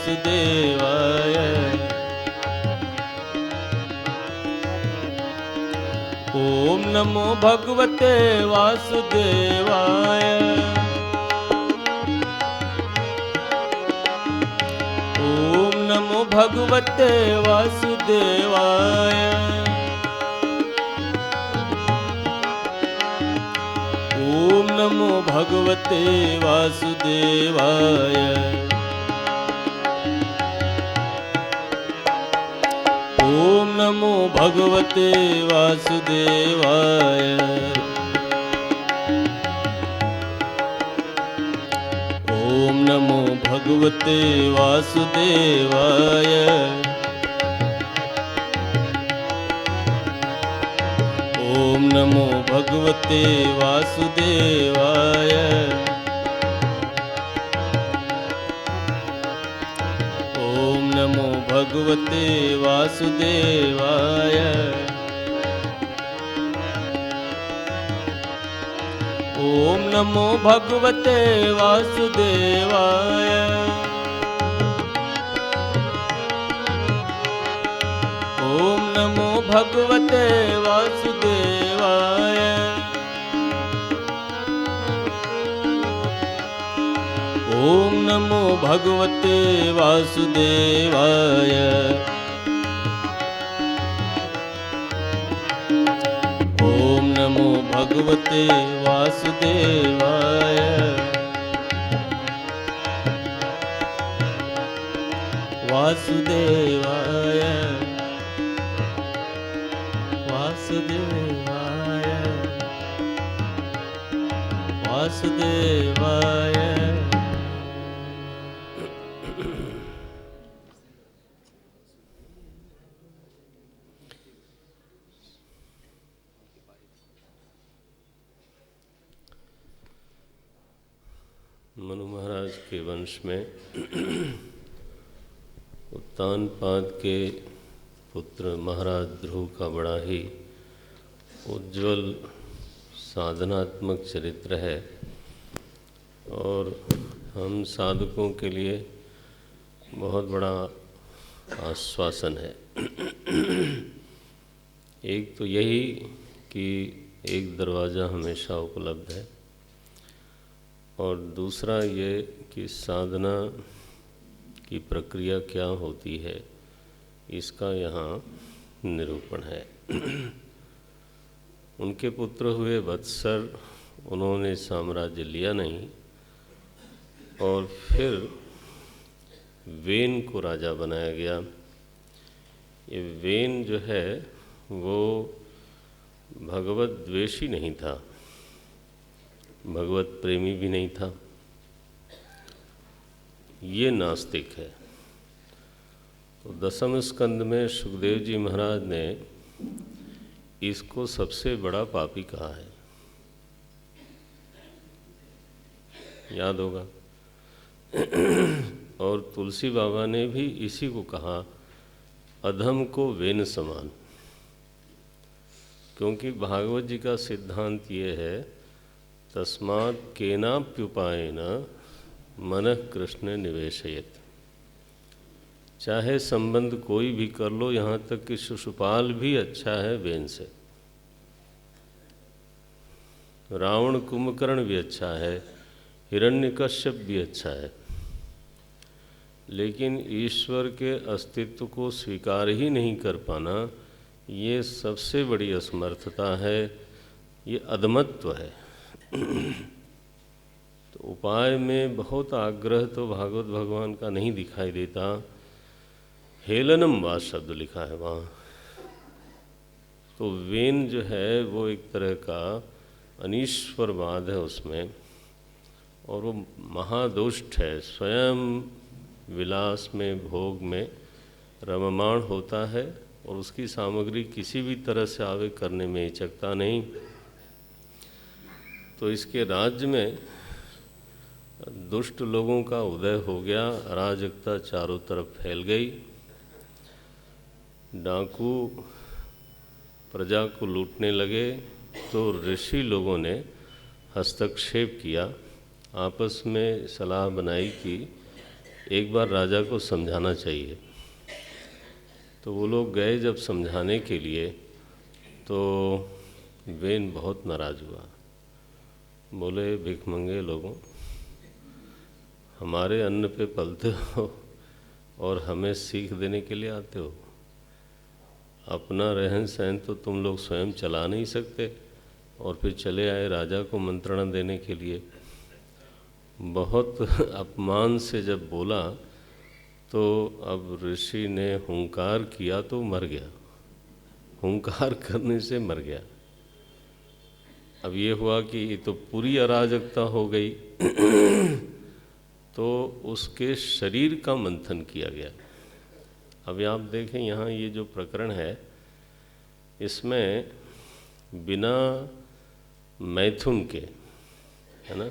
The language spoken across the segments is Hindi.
वासुदेवाय। ओम नमो भगवते वासुदेवाय। ओम नमो भगवते वासुदेवाय। ओम नमो भगवते वासुदेवाय। ओम नमो भगवते वासुदेवाय। ओम नमो भगवते वासुदेवाय। ओम नमो भगवते वासुदेवाय। ओम नमो भगवते वासुदेवाय। ओम नमो भगवते वासुदेवाय। ओम नमो भगवते वासुदेवाय। ओम नमो भगवते वासुदेवाय। ओम नमो भगवते वासुदेवाय। वासुदेवाय वासुदेवाय वासुदेवाय। मनु महाराज के वंश में उत्तानपाद के पुत्र महाराज ध्रुव का बड़ा ही उज्ज्वल साधनात्मक चरित्र है और हम साधकों के लिए बहुत बड़ा आश्वासन है। एक तो यही कि एक दरवाज़ा हमेशा उपलब्ध है और दूसरा ये कि साधना की प्रक्रिया क्या होती है इसका यहाँ निरूपण है। उनके पुत्र हुए वत्सर, उन्होंने साम्राज्य लिया नहीं और फिर वेन को राजा बनाया गया। ये वेन जो है वो भगवत द्वेषी नहीं था, भगवत प्रेमी भी नहीं था, ये नास्तिक है। तो दसम स्कंद में सुखदेव जी महाराज ने इसको सबसे बड़ा पापी कहा है, याद होगा। और तुलसी बाबा ने भी इसी को कहा, अधम को वेन समान, क्योंकि भागवत जी का सिद्धांत ये है, तस्मात् केनाप्युपायेन मनः कृष्ण निवेशयेत्। चाहे संबंध कोई भी कर लो, यहाँ तक कि शिशुपाल भी अच्छा है वेन से, रावण कुंभकर्ण भी अच्छा है, हिरण्यकश्यप भी अच्छा है, लेकिन ईश्वर के अस्तित्व को स्वीकार ही नहीं कर पाना ये सबसे बड़ी असमर्थता है, ये अधमत्व है। तो उपाय में बहुत आग्रह तो भागवत भगवान का नहीं दिखाई देता। हेलनम वा शब्द लिखा है वहाँ। तो वेन जो है वो एक तरह का अनीश्वरवाद है उसमें, और वो महादुष्ट है, स्वयं विलास में भोग में रममाण होता है और उसकी सामग्री किसी भी तरह से आवे करने में हिचकता नहीं। तो इसके राज्य में दुष्ट लोगों का उदय हो गया, अराजकता चारों तरफ फैल गई, डाकू प्रजा को लूटने लगे। तो ऋषि लोगों ने हस्तक्षेप किया, आपस में सलाह बनाई कि एक बार राजा को समझाना चाहिए। तो वो लोग गए जब समझाने के लिए, तो वेन बहुत नाराज़ हुआ। बोले, भिखमंगे लोगों, हमारे अन्न पे पलते हो और हमें सीख देने के लिए आते हो। अपना रहन सहन तो तुम लोग स्वयं चला नहीं सकते और फिर चले आए राजा को मंत्रणा देने के लिए। बहुत अपमान से जब बोला तो अब ऋषि ने हुंकार किया तो मर गया, हुंकार करने से मर गया। अब ये हुआ कि ये तो पूरी अराजकता हो गई तो उसके शरीर का मंथन किया गया। अब आप देखें यहाँ ये जो प्रकरण है, इसमें बिना मैथुन के, है ना,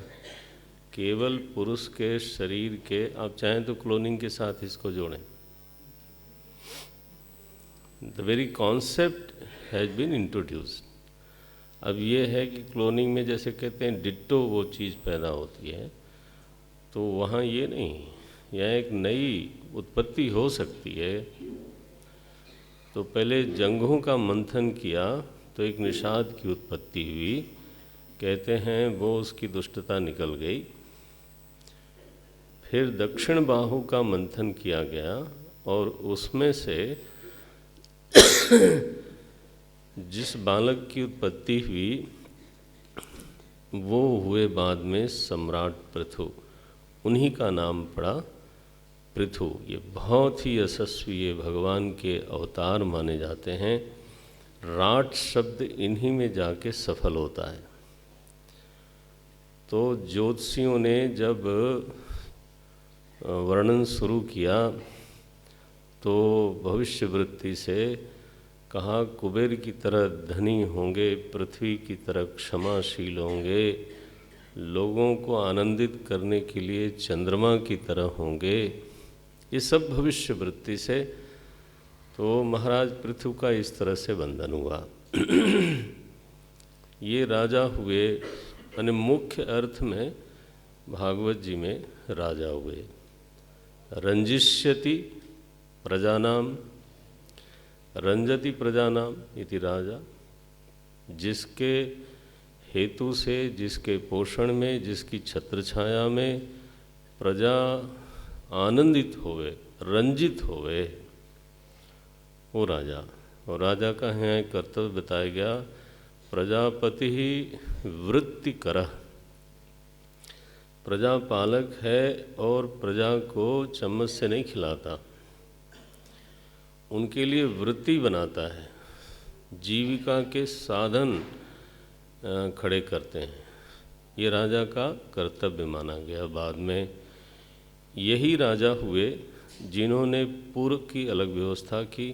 केवल पुरुष के शरीर के, आप चाहें तो क्लोनिंग के साथ इसको जोड़ें। The very concept has been introduced. अब ये है कि क्लोनिंग में जैसे कहते हैं डिट्टो वो चीज़ पैदा होती है, तो वहाँ ये नहीं, यहाँ एक नई उत्पत्ति हो सकती है। तो पहले जंघों का मंथन किया तो एक निषाद की उत्पत्ति हुई, कहते हैं वो उसकी दुष्टता निकल गई। फिर दक्षिण बाहु का मंथन किया गया और उसमें से जिस बालक की उत्पत्ति हुई वो हुए बाद में सम्राट पृथु, उन्हीं का नाम पड़ा पृथु। ये बहुत ही यशस्वी ये भगवान के अवतार माने जाते हैं। राट शब्द इन्हीं में जाके सफल होता है। तो ज्योतिषियों ने जब वर्णन शुरू किया तो भविष्यवृत्ति से कहा, कुबेर की तरह धनी होंगे, पृथ्वी की तरह क्षमाशील होंगे, लोगों को आनंदित करने के लिए चंद्रमा की तरह होंगे। ये सब भविष्यवृत्ति से तो महाराज पृथु का इस तरह से बंधन हुआ। ये राजा हुए, यानी मुख्य अर्थ में भागवत जी में राजा हुए। रंजिष्यति प्रजानाम, रंजति प्रजानाम इति राजा, जिसके हेतु से, जिसके पोषण में, जिसकी छत्रछाया में प्रजा आनंदित होवे, रंजित होवे, वो राजा। और राजा का यहाँ कर्तव्य बताया गया, प्रजापति ही वृत्ति करह, प्रजा पालक है और प्रजा को चम्मच से नहीं खिलाता, उनके लिए वृत्ति बनाता है, जीविका के साधन खड़े करते हैं। ये राजा का कर्तव्य माना गया। बाद में यही राजा हुए जिन्होंने पूर्व की अलग व्यवस्था की,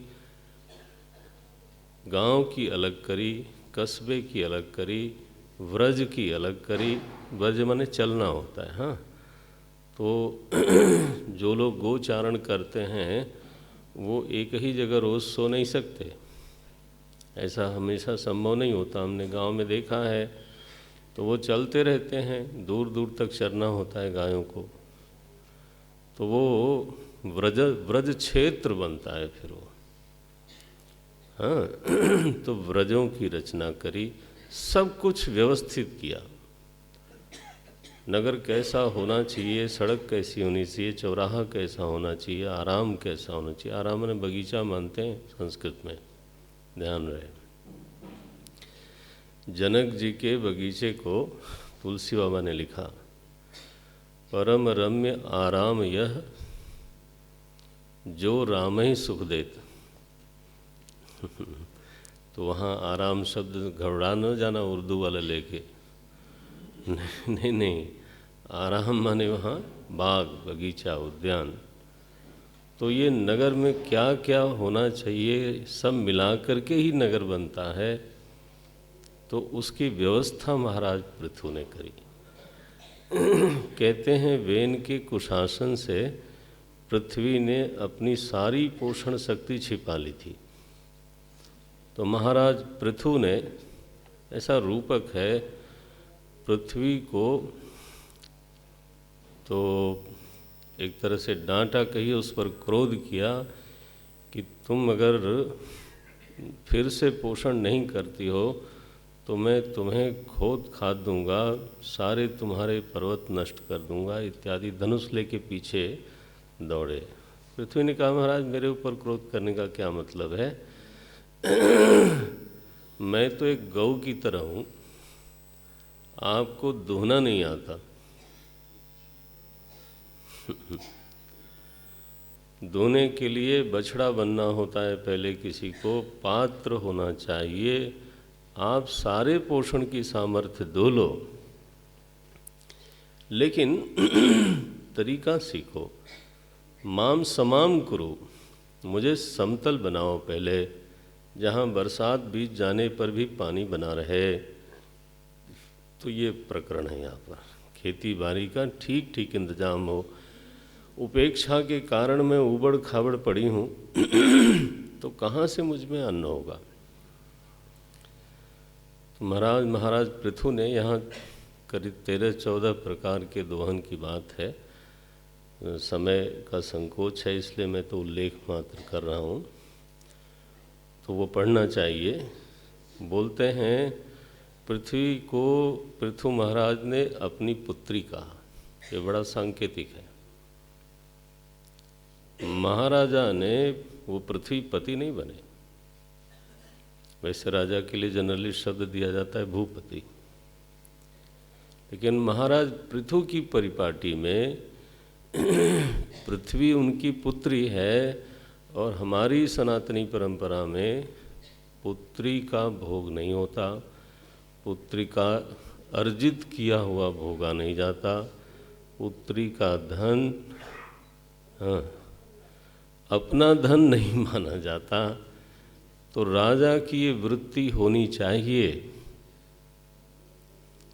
गांव की अलग करी, कस्बे की अलग करी, व्रज की अलग करी। व्रज माने चलना होता है। हाँ, तो जो लोग गोचारण करते हैं वो एक ही जगह रोज़ सो नहीं सकते, ऐसा हमेशा संभव नहीं होता। हमने गांव में देखा है, तो वो चलते रहते हैं, दूर दूर तक चरना होता है गायों को, तो वो व्रज क्षेत्र बनता है फिर वो। हाँ, तो व्रजों की रचना करी, सब कुछ व्यवस्थित किया। नगर कैसा होना चाहिए, सड़क कैसी होनी चाहिए, चौराहा कैसा होना चाहिए, आराम कैसा होना चाहिए। आराम ने बगीचा मानते हैं संस्कृत में, ध्यान रहे। जनक जी के बगीचे को तुलसी बाबा ने लिखा, परम रम्य आराम यह जो राम ही सुख देत। तो वहाँ आराम शब्द घबरा न जाना उर्दू वाला लेके, नहीं, आराम माने वहाँ बाग, बगीचा, उद्यान। तो ये नगर में क्या क्या होना चाहिए सब मिला करके ही नगर बनता है। तो उसकी व्यवस्था महाराज पृथु ने करी। कहते हैं वेन के कुशासन से पृथ्वी ने अपनी सारी पोषण शक्ति छिपा ली थी। तो महाराज पृथु ने, ऐसा रूपक है, पृथ्वी को तो एक तरह से डांटा, कहिए उस पर क्रोध किया कि तुम अगर फिर से पोषण नहीं करती हो तो मैं तुम्हें खोद खाद दूंगा, सारे तुम्हारे पर्वत नष्ट कर दूंगा इत्यादि। धनुष लेके पीछे दौड़े। पृथ्वी ने कहा महाराज मेरे ऊपर क्रोध करने का क्या मतलब है, मैं तो एक गौ की तरह हूँ, आपको दुहना नहीं आता। दुहने के लिए बछड़ा बनना होता है पहले, किसी को पात्र होना चाहिए। आप सारे पोषण की सामर्थ्य दो लो, लेकिन तरीका सीखो। माम समाम करो, मुझे समतल बनाओ पहले, जहाँ बरसात बीत जाने पर भी पानी बना रहे। तो ये प्रकरण है यहाँ पर, खेती बाड़ी का ठीक ठीक इंतजाम हो। उपेक्षा के कारण मैं उबड़ खाबड़ पड़ी हूँ तो कहाँ से मुझ में अन्न होगा। तो महाराज पृथु ने यहाँ करीब 13-14 प्रकार के दोहन की बात है। समय का संकोच है इसलिए मैं तो उल्लेख मात्र कर रहा हूँ, तो वो पढ़ना चाहिए। बोलते हैं पृथ्वी को पृथु महाराज ने अपनी पुत्री कहा, ये बड़ा सांकेतिक है। महाराजा ने, वो पृथ्वी पति नहीं बने, वैसे राजा के लिए जनरली शब्द दिया जाता है भूपति, लेकिन महाराज पृथु की परिपाटी में पृथ्वी उनकी पुत्री है। और हमारी सनातनी परंपरा में पुत्री का भोग नहीं होता, पुत्री का अर्जित किया हुआ भोगा नहीं जाता, पुत्री का धन अपना धन नहीं माना जाता। तो राजा की ये वृत्ति होनी चाहिए।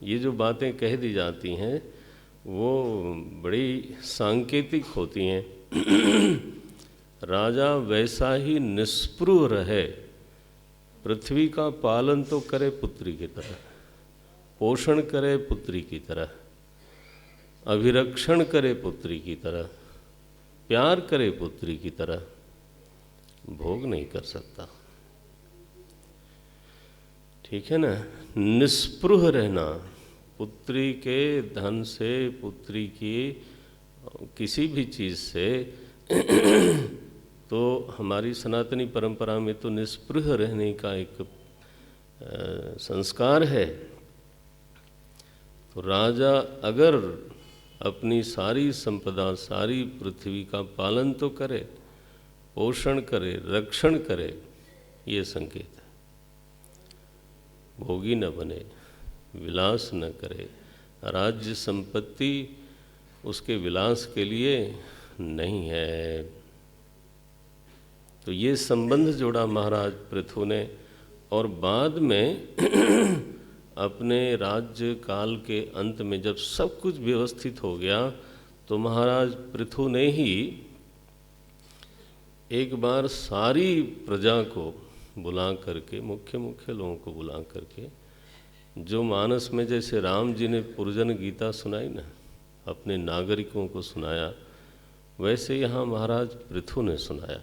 ये जो बातें कह दी जाती हैं वो बड़ी सांकेतिक होती हैं। राजा वैसा ही निस्पृह रहे, पृथ्वी का पालन तो करे पुत्री की तरह, पोषण करे पुत्री की तरह, अभिरक्षण करे पुत्री की तरह, प्यार करे पुत्री की तरह, भोग नहीं कर सकता। ठीक है ना। निस्पृह रहना पुत्री के धन से, पुत्री की किसी भी चीज़ से तो हमारी सनातनी परंपरा में तो निस्पृह रहने का एक संस्कार है। तो राजा अगर अपनी सारी संपदा, सारी पृथ्वी का पालन तो करे, पोषण करे, रक्षण करे, ये संकेत है। भोगी न बने, विलास न करे, राज्य संपत्ति उसके विलास के लिए नहीं है। तो ये संबंध जोड़ा महाराज पृथु ने। और बाद में अपने राज्य काल के अंत में जब सब कुछ व्यवस्थित हो गया तो महाराज पृथु ने ही एक बार सारी प्रजा को बुला करके, मुख्य मुख्य लोगों को बुला करके, जो मानस में जैसे राम जी ने पुरजन गीता सुनाई ना, अपने नागरिकों को सुनाया, वैसे यहाँ महाराज पृथु ने सुनाया।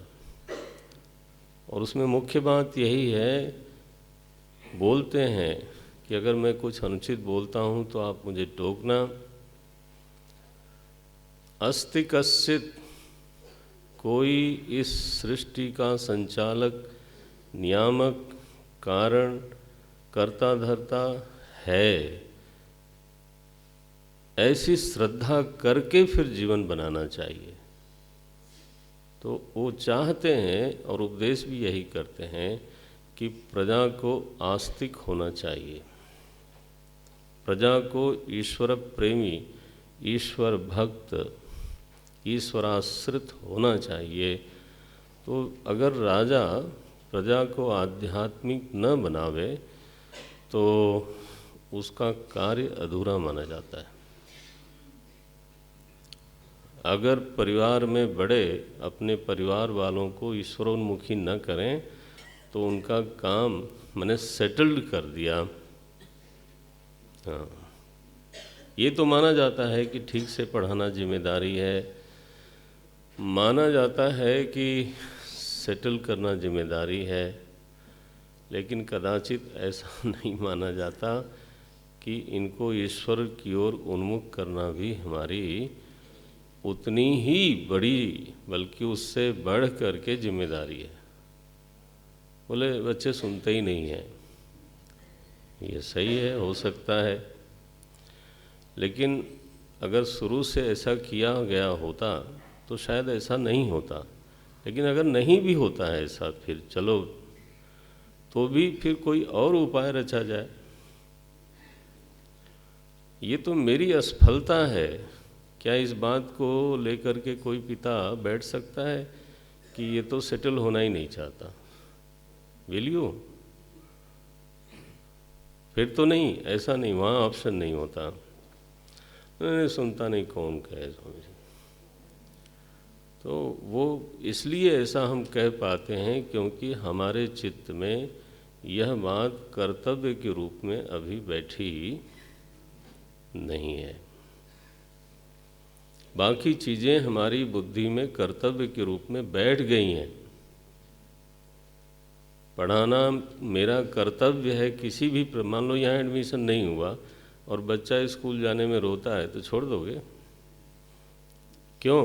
और उसमें मुख्य बात यही है, बोलते हैं कि अगर मैं कुछ अनुचित बोलता हूँ तो आप मुझे टोकना। अस्ति कश्चित्, कोई इस सृष्टि का संचालक, नियामक, कारण, कर्ता धर्ता है, ऐसी श्रद्धा करके फिर जीवन बनाना चाहिए। तो वो चाहते हैं और उपदेश भी यही करते हैं कि प्रजा को आस्तिक होना चाहिए, प्रजा को ईश्वर प्रेमी, ईश्वर भक्त, ईश्वराश्रित होना चाहिए। तो अगर राजा प्रजा को आध्यात्मिक न बनावे तो उसका कार्य अधूरा माना जाता है। अगर परिवार में बड़े अपने परिवार वालों को ईश्वरोन्मुखी न करें तो उनका काम मैंने सेटल्ड कर दिया। हाँ, ये तो माना जाता है कि ठीक से पढ़ाना जिम्मेदारी है, माना जाता है कि सेटल करना जिम्मेदारी है, लेकिन कदाचित ऐसा नहीं माना जाता कि इनको ईश्वर की ओर उन्मुख करना भी हमारी उतनी ही बड़ी, बल्कि उससे बढ़ करके जिम्मेदारी है। बोले बच्चे सुनते ही नहीं हैं। ये सही है, हो सकता है, लेकिन अगर शुरू से ऐसा किया गया होता तो शायद ऐसा नहीं होता। लेकिन अगर नहीं भी होता है ऐसा, फिर चलो तो भी फिर कोई और उपाय रचा जाए। ये तो मेरी असफलता है। क्या इस बात को लेकर के कोई पिता बैठ सकता है कि ये तो सेटल होना ही नहीं चाहता? Will you? फिर तो नहीं, ऐसा नहीं, वहाँ ऑप्शन नहीं होता। नहीं, सुनता नहीं, कौन कहे स्वामी जी। तो वो इसलिए ऐसा हम कह पाते हैं क्योंकि हमारे चित्त में यह बात कर्तव्य के रूप में अभी बैठी नहीं है। बाकी चीज़ें हमारी बुद्धि में कर्तव्य के रूप में बैठ गई हैं। पढ़ाना मेरा कर्तव्य है। किसी भी, मान लो यहाँ एडमिशन नहीं हुआ और बच्चा स्कूल जाने में रोता है तो छोड़ दोगे? क्यों?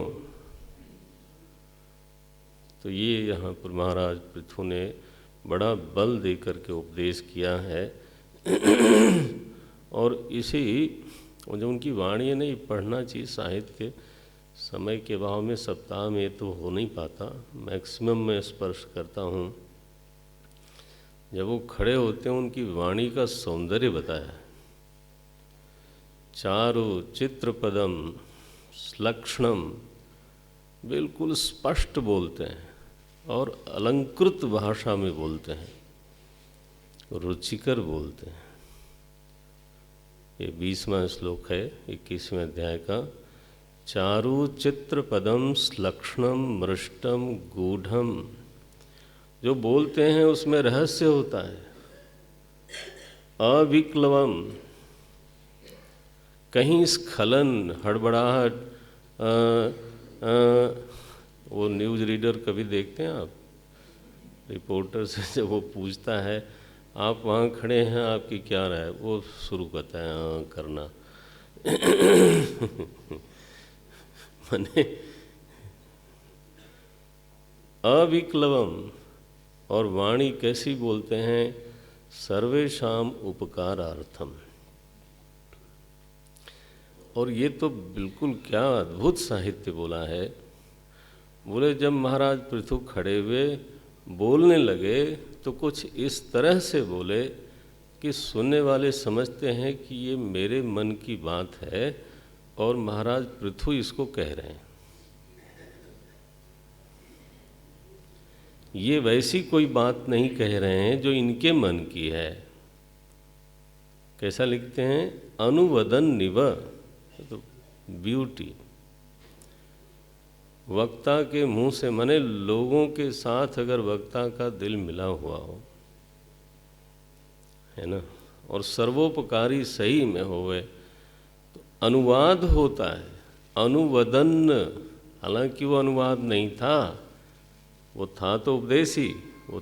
तो ये यहाँ पर महाराज पृथु ने बड़ा बल दे करके उपदेश किया है। और इसी जो उनकी वाणी है नहीं, पढ़ना चाहिए। साहित्य समय के अभाव में सप्ताह में तो हो नहीं पाता, मैक्सिमम मैं स्पर्श करता हूँ। जब वो खड़े होते हैं उनकी वाणी का सौंदर्य बताया। चारु चित्रपदम लक्षणम, बिल्कुल स्पष्ट बोलते हैं और अलंकृत भाषा में बोलते हैं, रुचिकर बोलते हैं। ये 20वां श्लोक है 21वें अध्याय का। चारु चित्रपदम लक्षणम मृष्टम गूढ़म। जो बोलते हैं उसमें रहस्य होता है। अविक्लवम, कहीं स्खलन, हड़बड़ाहट, वो न्यूज़ रीडर कभी देखते हैं आप? रिपोर्टर से जब वो पूछता है आप वहाँ खड़े हैं, आपकी क्या राय, वो शुरू करता है हाँ करना। माने अविक्लवम। और वाणी कैसी बोलते हैं? सर्वेषाम उपकारार्थम। और ये तो बिल्कुल क्या अद्भुत साहित्य बोला है। बोले जब महाराज पृथु खड़े हुए बोलने लगे तो कुछ इस तरह से बोले कि सुनने वाले समझते हैं कि ये मेरे मन की बात है और महाराज पृथु इसको कह रहे हैं। ये वैसी कोई बात नहीं कह रहे हैं जो इनके मन की है। कैसा लिखते हैं? अनुवदन निव, तो ब्यूटी वक्ता के मुंह से, माने लोगों के साथ अगर वक्ता का दिल मिला हुआ हो, है ना, और सर्वोपकारी सही में होवे तो अनुवाद होता है। अनुवदन, हालांकि वो अनुवाद नहीं था, वो था तो उपदेश ही, वो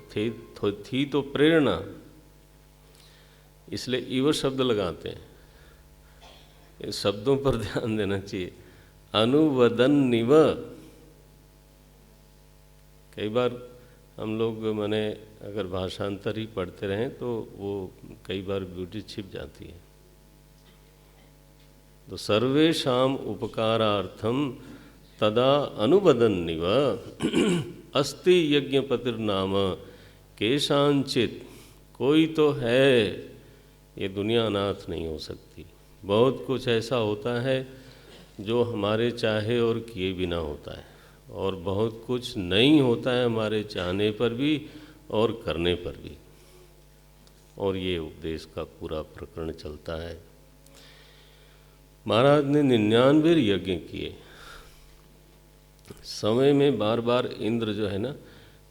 थी तो प्रेरणा, इसलिए इव शब्द लगाते हैं। इन शब्दों पर ध्यान देना चाहिए। अनुवदन निव। कई बार हम लोग माने अगर भाषांतर ही पढ़ते रहें तो वो कई बार ब्यूटी छिप जाती है। तो सर्वेषाम उपकारार्थम तदा अनुवदन्निव अस्ति यज्ञपतिर्नाम केशांचित। कोई तो है, ये दुनिया अनाथ नहीं हो सकती। बहुत कुछ ऐसा होता है जो हमारे चाहे और किए बिना होता है, और बहुत कुछ नहीं होता है हमारे चाहने पर भी और करने पर भी। और ये उपदेश का पूरा प्रकरण चलता है। महाराज ने 99 यज्ञ किए। समय में बार बार इंद्र जो है ना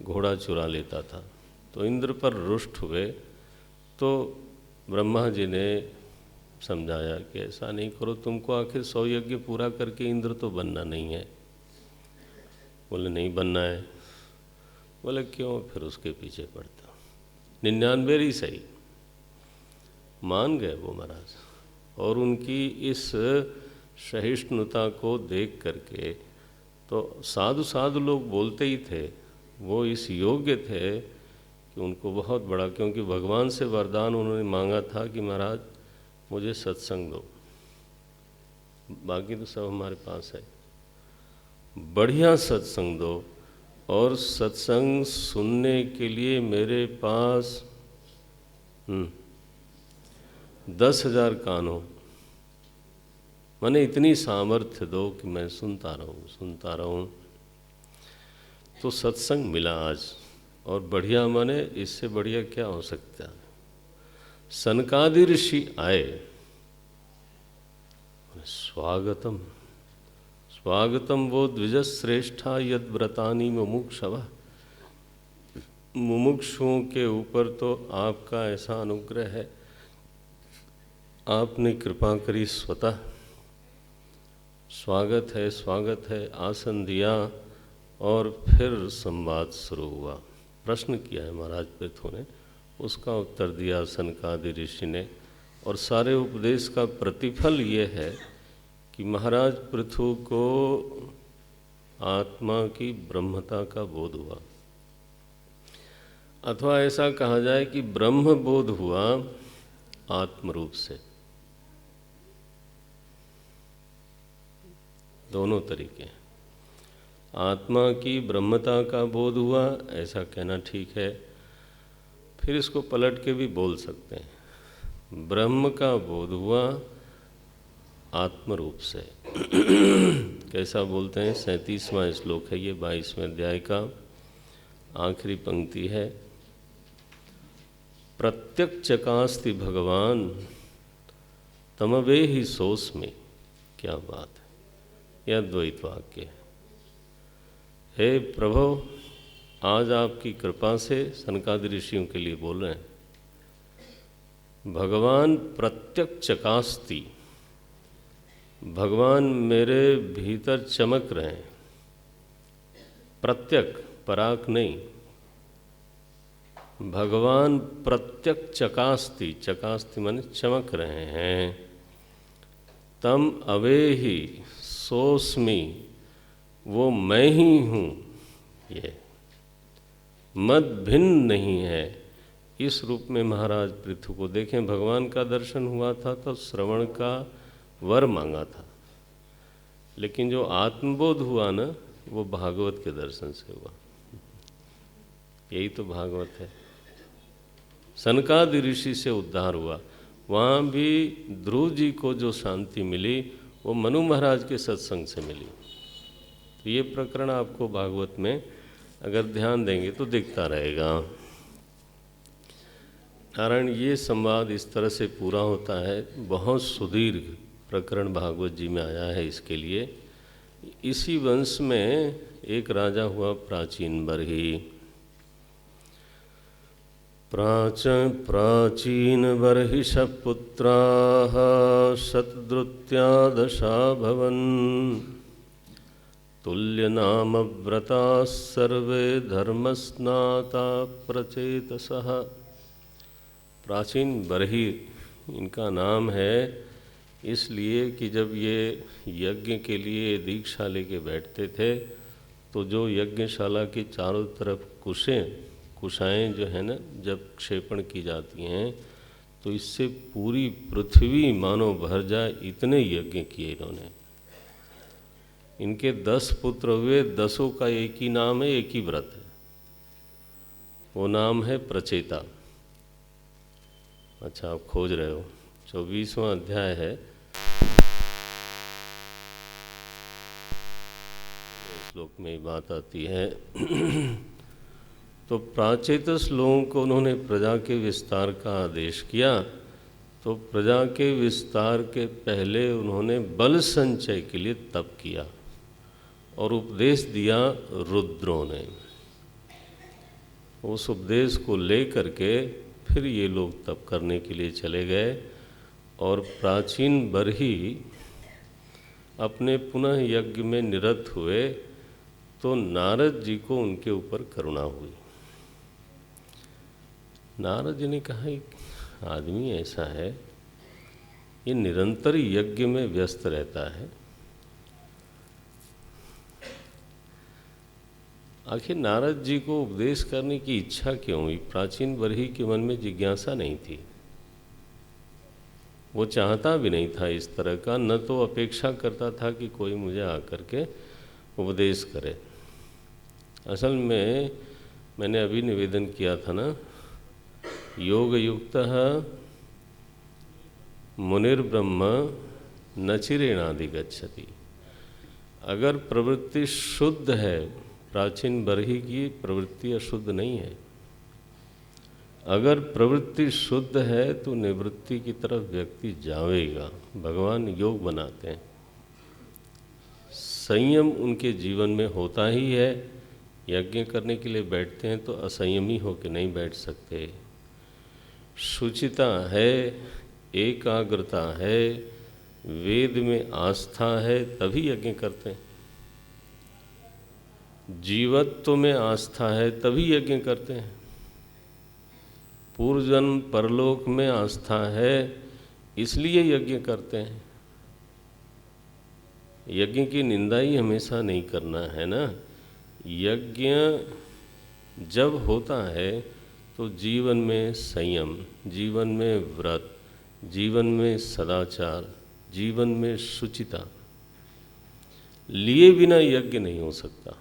घोड़ा चुरा लेता था, तो इंद्र पर रुष्ट हुए। तो ब्रह्मा जी ने समझाया कि ऐसा नहीं करो, तुमको आखिर 100 यज्ञ पूरा करके इंद्र तो बनना नहीं है। बोले नहीं बनना है। बोले क्यों? फिर उसके पीछे पड़ता। 99 ही सही, मान गए वो महाराज। और उनकी इस सहिष्णुता को देख करके तो साधु साधु लोग बोलते ही थे। वो इस योग्य थे कि उनको बहुत बड़ा, क्योंकि भगवान से वरदान उन्होंने मांगा था कि महाराज मुझे सत्संग दो, बाकी तो सब हमारे पास है, बढ़िया सत्संग दो। और सत्संग सुनने के लिए मेरे पास 10,000 कान हो, माने इतनी सामर्थ्य दो कि मैं सुनता रहूं। तो सत्संग मिला आज, और बढ़िया माने इससे बढ़िया क्या हो सकता है। सनकादि ऋषि आए, स्वागतम स्वागतम वो द्विजश्रेष्ठा यद व्रतानि मुमुक्षवः। मुमुक्षुओं के ऊपर तो आपका ऐसा अनुग्रह है, आपने कृपा करी स्वतः। स्वागत है, आसन दिया और फिर संवाद शुरू हुआ। प्रश्न किया है महाराज पृथु ने, उसका उत्तर दिया सनकादि ऋषि ने। और सारे उपदेश का प्रतिफल ये है कि महाराज पृथु को आत्मा की ब्रह्मता का बोध हुआ, अथवा ऐसा कहा जाए कि ब्रह्म बोध हुआ आत्म रूप से। दोनों तरीके हैं। आत्मा की ब्रह्मता का बोध हुआ, ऐसा कहना ठीक है। फिर इसको पलट के भी बोल सकते हैं, ब्रह्म का बोध हुआ आत्म रूप से। कैसा बोलते हैं? 37वां श्लोक है ये 22वें अध्याय का, आखिरी पंक्ति है। प्रत्यक्षकास्ति भगवान तमवे ही सोस्मि। क्या बात है, यह द्वैत वाक्य है। हे प्रभु, आज आपकी कृपा से सनकादि ऋषियों के लिए बोल रहे हैं। भगवान प्रत्यक्षकास्ति, भगवान मेरे भीतर चमक रहे हैं। प्रत्यक, पराक नहीं। भगवान प्रत्यक्षकास्ति, चकास्ति माने चमक रहे हैं। तम अवेहि सोस्मि, वो मैं ही हूँ। ये मत भिन्न नहीं है। इस रूप में महाराज पृथु को देखें। भगवान का दर्शन हुआ था तो श्रवण का वर मांगा था, लेकिन जो आत्मबोध हुआ ना, वो भागवत के दर्शन से हुआ। यही तो भागवत है। सनकादि ऋषि से उद्धार हुआ। वहाँ भी ध्रुव जी को जो शांति मिली वो मनु महाराज के सत्संग से मिली। तो ये प्रकरण आपको भागवत में अगर ध्यान देंगे तो दिखता रहेगा। नारायण, ये संवाद इस तरह से पूरा होता है। बहुत सुदीर्घ प्रकरण भागवत जी में आया है इसके लिए। इसी वंश में एक राजा हुआ प्राचीन बरही। प्राचीन बर्हिषः पुत्राः शतद्रुत्या दशाभवन् तुल्यनामव्रताः सर्वे धर्मस्नाता प्रचेतसः। प्राचीन बरही इनका नाम है, इसलिए कि जब ये यज्ञ के लिए दीक्षा लेके बैठते थे तो जो यज्ञशाला की चारों तरफ कुशाएं जो है ना, जब क्षेपण की जाती हैं तो इससे पूरी पृथ्वी मानो भर जाए, इतने यज्ञ किए इन्होंने। इनके 10 पुत्र हुए, 10 का एक ही नाम है, एक ही व्रत है। वो नाम है प्रचेता। अच्छा, आप खोज रहे हो, 24वां अध्याय है। श्लोक में ही बात आती है। तो प्राचेतस लोगों को उन्होंने प्रजा के विस्तार का आदेश किया। तो प्रजा के विस्तार के पहले उन्होंने बल संचय के लिए तप किया और उपदेश दिया रुद्रों ने। उस उपदेश को लेकर के फिर ये लोग तप करने के लिए चले गए। और प्राचीन बरही अपने पुनः यज्ञ में निरत हुए तो नारद जी को उनके ऊपर करुणा हुई। नारद जी ने कहा एक आदमी ऐसा है, ये निरंतर यज्ञ में व्यस्त रहता है, आखिर नारद जी को उपदेश करने की इच्छा क्यों हुई? प्राचीन बरही के मन में जिज्ञासा नहीं थी, वो चाहता भी नहीं था इस तरह का, न तो अपेक्षा करता था कि कोई मुझे आकर के उपदेश करे। असल में मैंने अभी निवेदन किया था ना, योग युक्तः मुनिर्ब्रह्म न चिरेणाधिगच्छति। अगर प्रवृत्ति शुद्ध है, प्राचीन बरही की प्रवृत्ति अशुद्ध नहीं है, अगर प्रवृत्ति शुद्ध है तो निवृत्ति की तरफ व्यक्ति जाएगा। भगवान योग बनाते हैं, संयम उनके जीवन में होता ही है। यज्ञ करने के लिए बैठते हैं तो असंयमी होकर नहीं बैठ सकते। शुचिता है, एकाग्रता है, वेद में आस्था है, तभी यज्ञ करते हैं। जीवत्व में आस्था है, तभी यज्ञ करते हैं। पूर्वजन्म परलोक में आस्था है, इसलिए यज्ञ करते हैं। यज्ञ की निंदा ही हमेशा नहीं करना है ना। यज्ञ जब होता है तो जीवन में संयम, जीवन में व्रत, जीवन में सदाचार, जीवन में शुचिता लिए बिना यज्ञ नहीं हो सकता।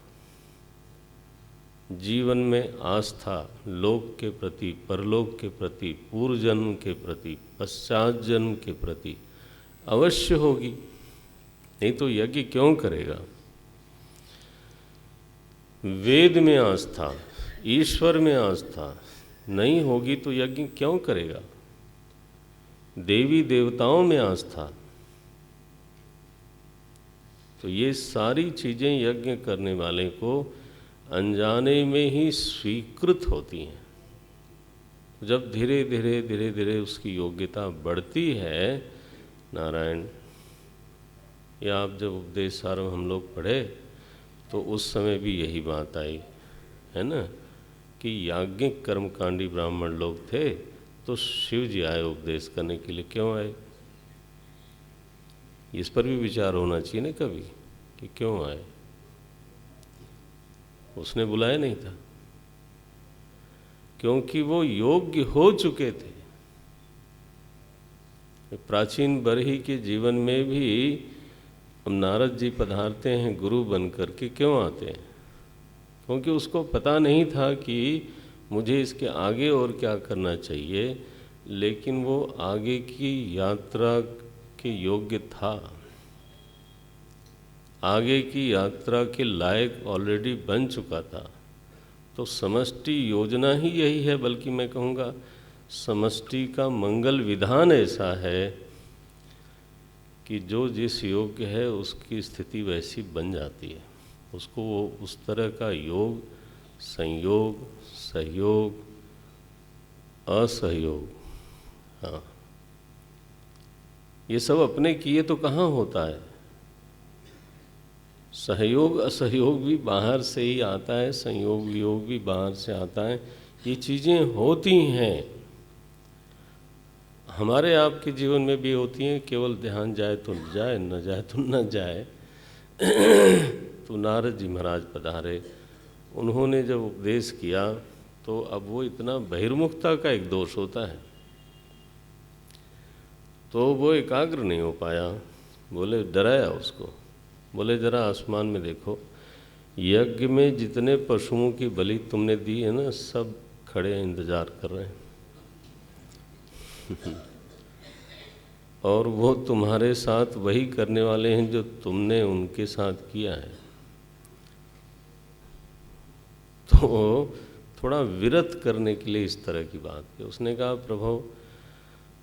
जीवन में आस्था लोक के प्रति, परलोक के प्रति, पूर्व जन्म के प्रति, पश्चात जन्म के प्रति अवश्य होगी, नहीं तो यज्ञ क्यों करेगा। वेद में आस्था, ईश्वर में आस्था नहीं होगी तो यज्ञ क्यों करेगा। देवी देवताओं में आस्था, तो ये सारी चीज़ें यज्ञ करने वाले को अनजाने में ही स्वीकृत होती हैं। जब धीरे धीरे धीरे धीरे उसकी योग्यता बढ़ती है, नारायण, या आप जब उपदेश सारव हम लोग पढ़े तो उस समय भी यही बात आई है ना, कि याज्ञिक कर्मकांडी ब्राह्मण लोग थे तो शिव जी आए उपदेश करने के लिए। क्यों आए, इस पर भी विचार होना चाहिए ना कभी, कि क्यों आए। उसने बुलाया नहीं था, क्योंकि वो योग्य हो चुके थे। प्राचीन बरही के जीवन में भी हम नारद जी पधारते हैं गुरु बन करके, क्यों आते हैं? क्योंकि उसको पता नहीं था कि मुझे इसके आगे और क्या करना चाहिए, लेकिन वो आगे की यात्रा के योग्य था, आगे की यात्रा के लायक ऑलरेडी बन चुका था। तो समष्टि योजना ही यही है, बल्कि मैं कहूँगा समष्टि का मंगल विधान ऐसा है कि जो जिस योग्य है उसकी स्थिति वैसी बन जाती है। उसको वो उस तरह का योग, संयोग, सहयोग, असहयोग, हाँ, ये सब अपने किए तो कहाँ होता है। सहयोग असहयोग भी बाहर से ही आता है, संयोग वियोग भी बाहर से आता है। ये चीज़ें होती हैं, हमारे आपके जीवन में भी होती हैं। केवल ध्यान जाए तो जाए, न जाए तो न जाए। तो नारद जी महाराज पधारे, उन्होंने जब उपदेश किया तो अब वो इतना बहिर्मुखता का एक दोष होता है, तो वो एकाग्र नहीं हो पाया। बोले, डराया उसको, बोले जरा आसमान में देखो, यज्ञ में जितने पशुओं की बलि तुमने दी है ना, सब खड़े इंतजार कर रहे हैं और वो तुम्हारे साथ वही करने वाले हैं जो तुमने उनके साथ किया है। तो थोड़ा विरत करने के लिए इस तरह की बात की। उसने कहा, प्रभु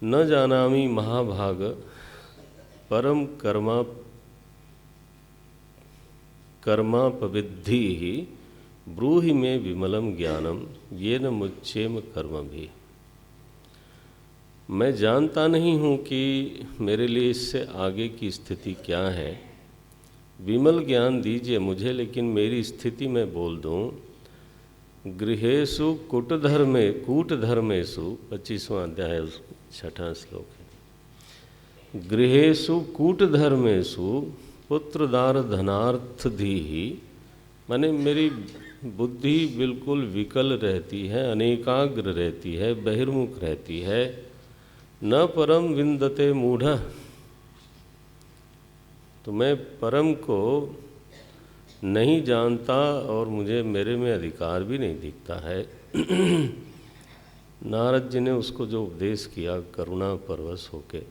न जानामि महाभाग परम कर्मापविद्धि ही ब्रूहि में विमलम ज्ञानम ये न मुच्चेम कर्म भी। मैं जानता नहीं हूँ कि मेरे लिए इससे आगे की स्थिति क्या है, विमल ज्ञान दीजिए मुझे, लेकिन मेरी स्थिति में बोल दूं, गृहेषु कूटधर्मेषु 25वां अध्याय 6वां श्लोक है। गृहेषु कूटधर्मेषु पुत्रदार धनार्थ धीहि, माने मेरी बुद्धि बिल्कुल विकल रहती है, अनेकाग्र रहती है, बहिर्मुख रहती है। न परम विंदते मूढ़, तो मैं परम को नहीं जानता और मुझे मेरे में अधिकार भी नहीं दिखता है। नारद जी ने उसको जो उपदेश किया करुणा परवश होके,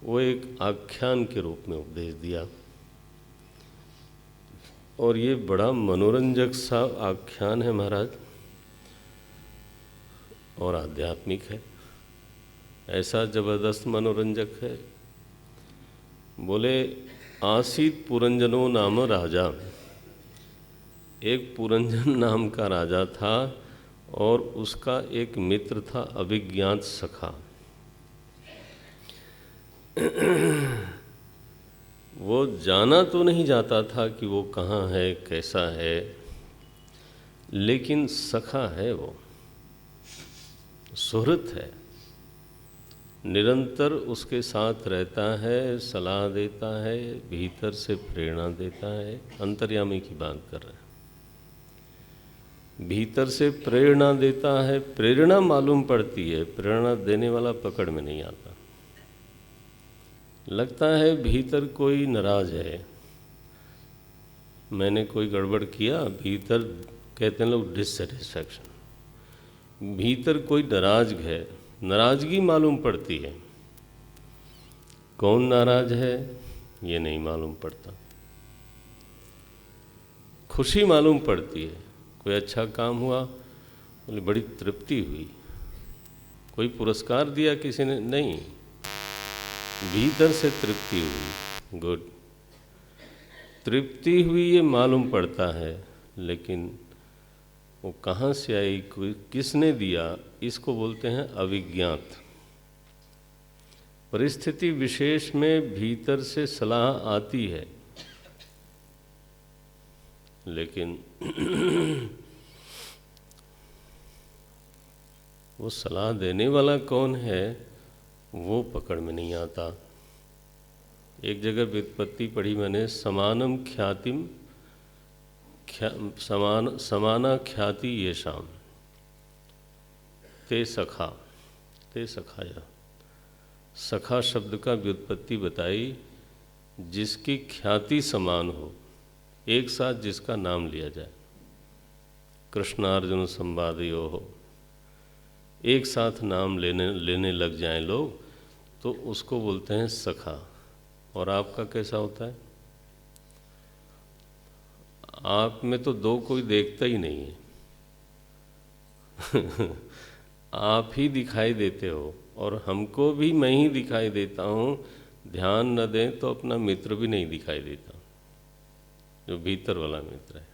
वो एक आख्यान के रूप में उपदेश दिया, और ये बड़ा मनोरंजक सा आख्यान है महाराज, और आध्यात्मिक है, ऐसा जबरदस्त मनोरंजक है। बोले आसीत पुरंजनो नाम राजा, एक पुरंजन नाम का राजा था और उसका एक मित्र था अभिज्ञात सखा। वो जाना तो नहीं जाता था कि वो कहाँ है कैसा है, लेकिन सखा है, वो सुहृद है, निरंतर उसके साथ रहता है, सलाह देता है, भीतर से प्रेरणा देता है। अंतर्यामी की बात कर रहे हैं, भीतर से प्रेरणा देता है, प्रेरणा मालूम पड़ती है, प्रेरणा देने वाला पकड़ में नहीं आता। लगता है भीतर कोई नाराज है, मैंने कोई गड़बड़ किया, भीतर कहते हैं लोग डिससेटिस्फैक्शन, भीतर कोई नाराज है, नाराजगी मालूम पड़ती है। कौन नाराज है ये नहीं मालूम पड़ता, खुशी मालूम पड़ती है। कोई अच्छा काम हुआ, बोले बड़ी तृप्ति हुई, कोई पुरस्कार दिया किसी ने, नहीं, भीतर से तृप्ति हुई, गुड, तृप्ति हुई ये मालूम पड़ता है, लेकिन वो कहाँ से आई, किसने दिया, इसको बोलते हैं अविज्ञात। परिस्थिति विशेष में भीतर से सलाह आती है, लेकिन वो सलाह देने वाला कौन है वो पकड़ में नहीं आता। एक जगह व्युत्पत्ति पढ़ी मैंने, समानम ख्यातिम समाना ख्याति ये शाम ते सखा, ते सखाया। सखा शब्द का व्युत्पत्ति बताई, जिसकी ख्याति समान हो, एक साथ जिसका नाम लिया जाए, कृष्णार्जुन संवादयो हो, एक साथ नाम लेने लग जाएं लोग, तो उसको बोलते हैं सखा। और आपका कैसा होता है? आप में तो दो कोई देखता ही नहीं है। आप ही दिखाई देते हो, और हमको भी मैं ही दिखाई देता हूँ। ध्यान न दें तो अपना मित्र भी नहीं दिखाई देता, जो भीतर वाला मित्र है।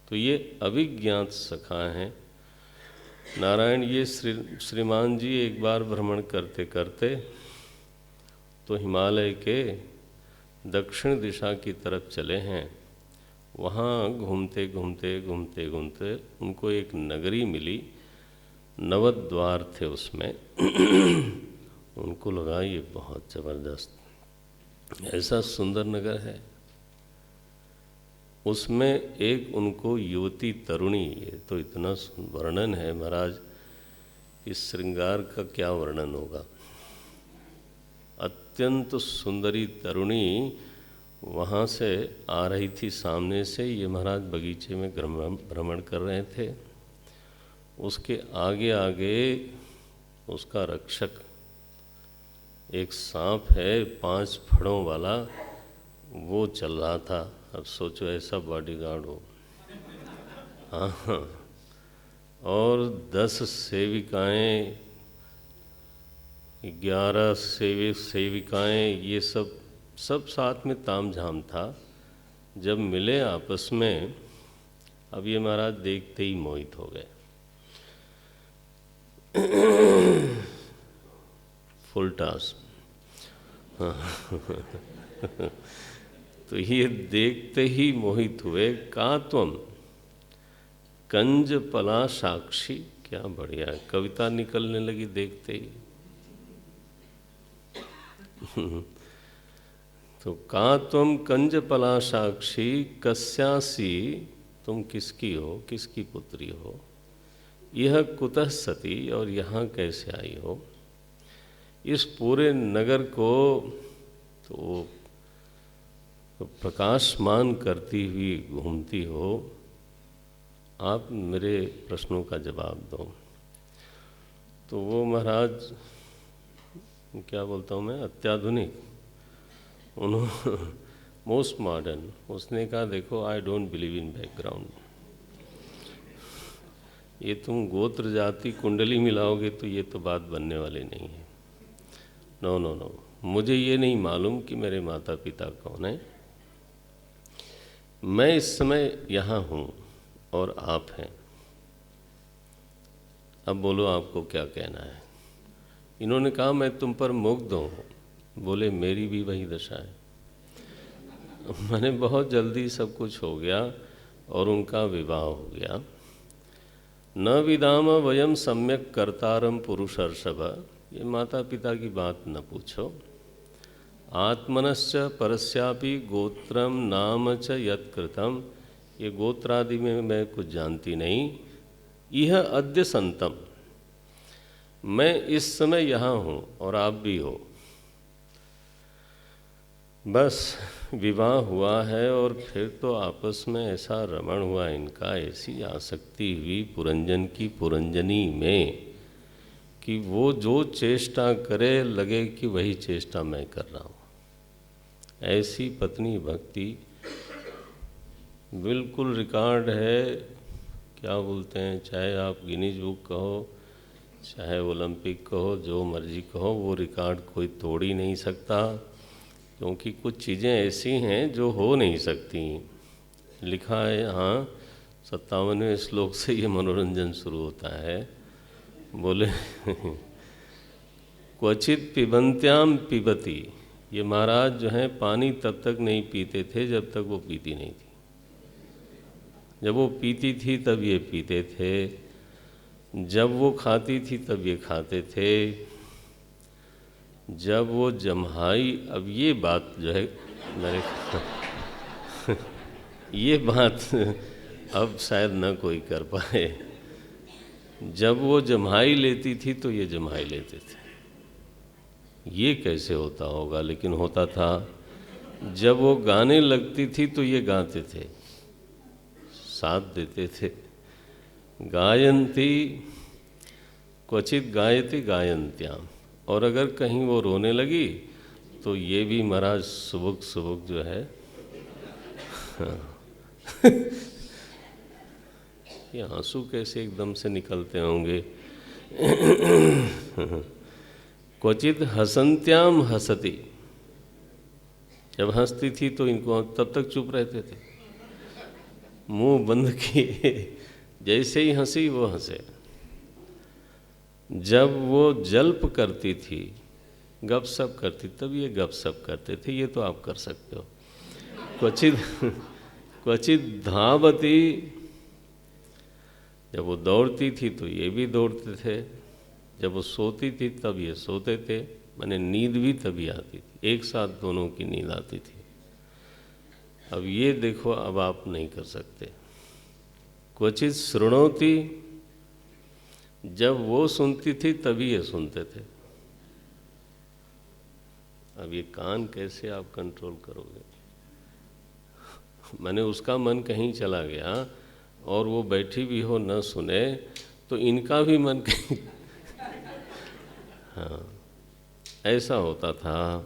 तो ये अभिज्ञात सखा हैं। नारायण ये श्रीमान जी एक बार भ्रमण करते करते तो हिमालय के दक्षिण दिशा की तरफ चले हैं। वहाँ घूमते घूमते घूमते घूमते उनको एक नगरी मिली, नवद्वार थे उसमें। उनको लगा ये बहुत ज़बरदस्त, ऐसा सुंदर नगर है। उसमें एक उनको युवती तरुणी, ये तो इतना वर्णन है महाराज, इस श्रृंगार का क्या वर्णन होगा। अत्यंत सुंदरी तरुणी वहाँ से आ रही थी सामने से। ये महाराज बगीचे में भ्रमण कर रहे थे। उसके आगे आगे उसका रक्षक एक सांप है 5 फड़ों वाला, वो चल रहा था। अब सोचो ऐसा बॉडीगार्ड हो। हाँ, और 10 सेविकाएं, 11 सेविकाएं, ये सब साथ में तामझाम था। जब मिले आपस में, अब ये महाराज देखते ही मोहित हो गए। फुल टास। तो ये देखते ही मोहित हुए। का त्वम कंज पला साक्षी, क्या बढ़िया है, कविता निकलने लगी देखते ही। तो का त्वम कंज पला साक्षी कस्यासी, तुम किसकी हो, किसकी पुत्री हो। यह कुतः सती, और यहाँ कैसे आई हो। इस पूरे नगर को तो प्रकाशमान करती हुई घूमती हो, आप मेरे प्रश्नों का जवाब दो। तो वो महाराज, क्या बोलता हूँ मैं, अत्याधुनिक, उन्होंने मोस्ट मॉडर्न, उसने कहा देखो I don't believe in background. ये तुम गोत्र जाति कुंडली मिलाओगे तो ये तो बात बनने वाली नहीं है। नो नो नो, मुझे ये नहीं मालूम कि मेरे माता पिता कौन है। मैं इस समय यहाँ हूँ और आप हैं। अब बोलो आपको क्या कहना है। इन्होंने कहा मैं तुम पर मुग्ध हूँ। बोले मेरी भी वही दशा है। मैंने बहुत जल्दी सब कुछ हो गया और उनका विवाह हो गया। न विदाम वयम सम्यक कर्तारम पुरुषर्षभ, ये माता पिता की बात न पूछो। आत्मनश्च परस्यापि गोत्रम नाम च यत्कृतम, ये गोत्रादि में मैं कुछ जानती नहीं। यह अद्य संतम, मैं इस समय यहाँ हूँ और आप भी हो। बस विवाह हुआ है और फिर तो आपस में ऐसा रमण हुआ इनका, ऐसी आसक्ति हुई पुरंजन की पुरंजनी में कि वो जो चेष्टा करे लगे कि वही चेष्टा मैं कर रहा हूँ। ऐसी पत्नी भक्ति बिल्कुल रिकॉर्ड है। क्या बोलते हैं, चाहे आप गिनीज बुक कहो, चाहे ओलंपिक कहो, जो मर्जी कहो, वो रिकॉर्ड कोई तोड़ ही नहीं सकता, क्योंकि कुछ चीज़ें ऐसी हैं जो हो नहीं सकती। लिखा है यहाँ 57वें श्लोक से ये मनोरंजन शुरू होता है। बोले क्वचित पिबंत्याम पिबती, ये महाराज जो हैं पानी तब तक नहीं पीते थे जब तक वो पीती नहीं थी। जब वो पीती थी तब ये पीते थे, जब वो खाती थी तब ये खाते थे, जब वो जम्हाई, अब ये बात जो है मेरे ये बात अब शायद ना कोई कर पाए। जब वो जम्हाई लेती थी तो ये जम्हाई लेते थे। ये कैसे होता होगा, लेकिन होता था। जब वो गाने लगती थी तो ये गाते थे, साथ देते थे। गायंती क्वचित गायति गायंत्याम, और अगर कहीं वो रोने लगी तो ये भी महाराज सुबुक सुबुक जो है ये आंसू कैसे एकदम से निकलते होंगे। क्वचित हसंत्याम हसती, जब हंसती थी तो इनको तब तक चुप रहते थे, मुंह बंद किए, जैसे ही हंसी वो हंसे। जब वो जल्प करती थी, गपशप करती, तब ये गपशप करते थे। ये तो आप कर सकते हो। क्वचित धावती, जब वो दौड़ती थी तो ये भी दौड़ते थे। जब वो सोती थी तब ये सोते थे, माने नींद भी तभी आती थी, एक साथ दोनों की नींद आती थी। अब ये देखो, अब आप नहीं कर सकते। क्वचित शृणोती, जब वो सुनती थी तभी ये सुनते थे। अब ये कान कैसे आप कंट्रोल करोगे। मैंने उसका मन कहीं चला गया और वो बैठी भी हो न सुने तो इनका भी मन कहीं हाँ, ऐसा होता था।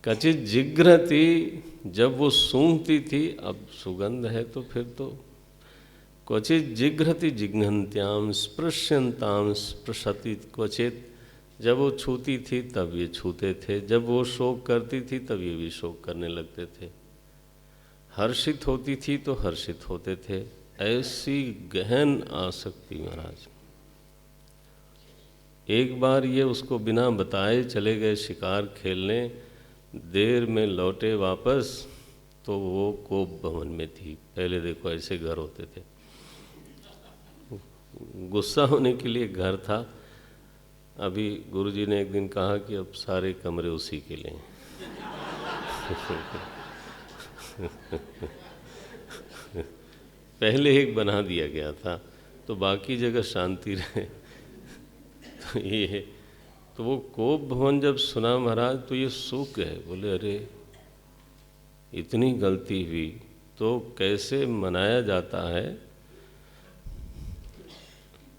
कचित जिघ्रति, जब वो सूंघती थी, अब सुगंध है तो फिर तो। क्वचित जिघ्रति जिघ्नन्त्याम स्पृश्यन्ताम स्पृशति क्वचित, जब वो छूती थी तब ये छूते थे, जब वो शोक करती थी तब ये भी शोक करने लगते थे, हर्षित होती थी तो हर्षित होते थे। ऐसी गहन आसक्ति महाराज। एक बार ये उसको बिना बताए चले गए शिकार खेलने, देर में लौटे वापस तो वो कोप भवन में थी। पहले देखो ऐसे घर होते थे, गुस्सा होने के लिए घर था। अभी गुरुजी ने एक दिन कहा कि अब सारे कमरे उसी के लिए पहले एक बना दिया गया था तो बाकी जगह शांति रहे। तो ये तो वो कोप भवन जब सुना महाराज तो ये सूख गए, बोले अरे इतनी गलती हुई तो कैसे मनाया जाता है।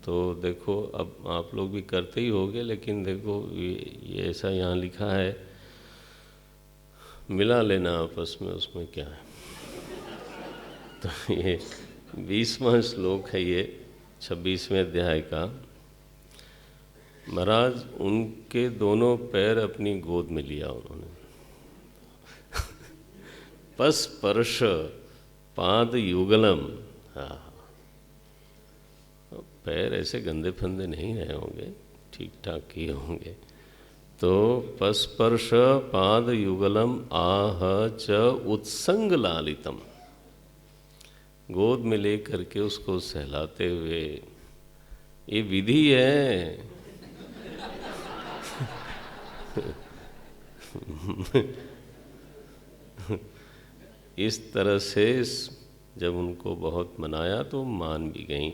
तो देखो अब आप लोग भी करते ही होगे, लेकिन देखो ये ऐसा यहाँ लिखा है, मिला लेना आपस में, उसमें क्या है। तो ये 20वां श्लोक है, ये 26वें अध्याय का। महाराज उनके दोनों पैर अपनी गोद में लिया उन्होंने। पस्पर्श पाद युगलम, हाँ, पैर ऐसे गंदे फंदे नहीं रहे होंगे, ठीक ठाक ही होंगे। तो पस्पर्श पाद युगलम आह च उत्संग लालितम, गोद में ले करके उसको सहलाते हुए, ये विधि है। इस तरह से जब उनको बहुत मनाया तो मान भी गई।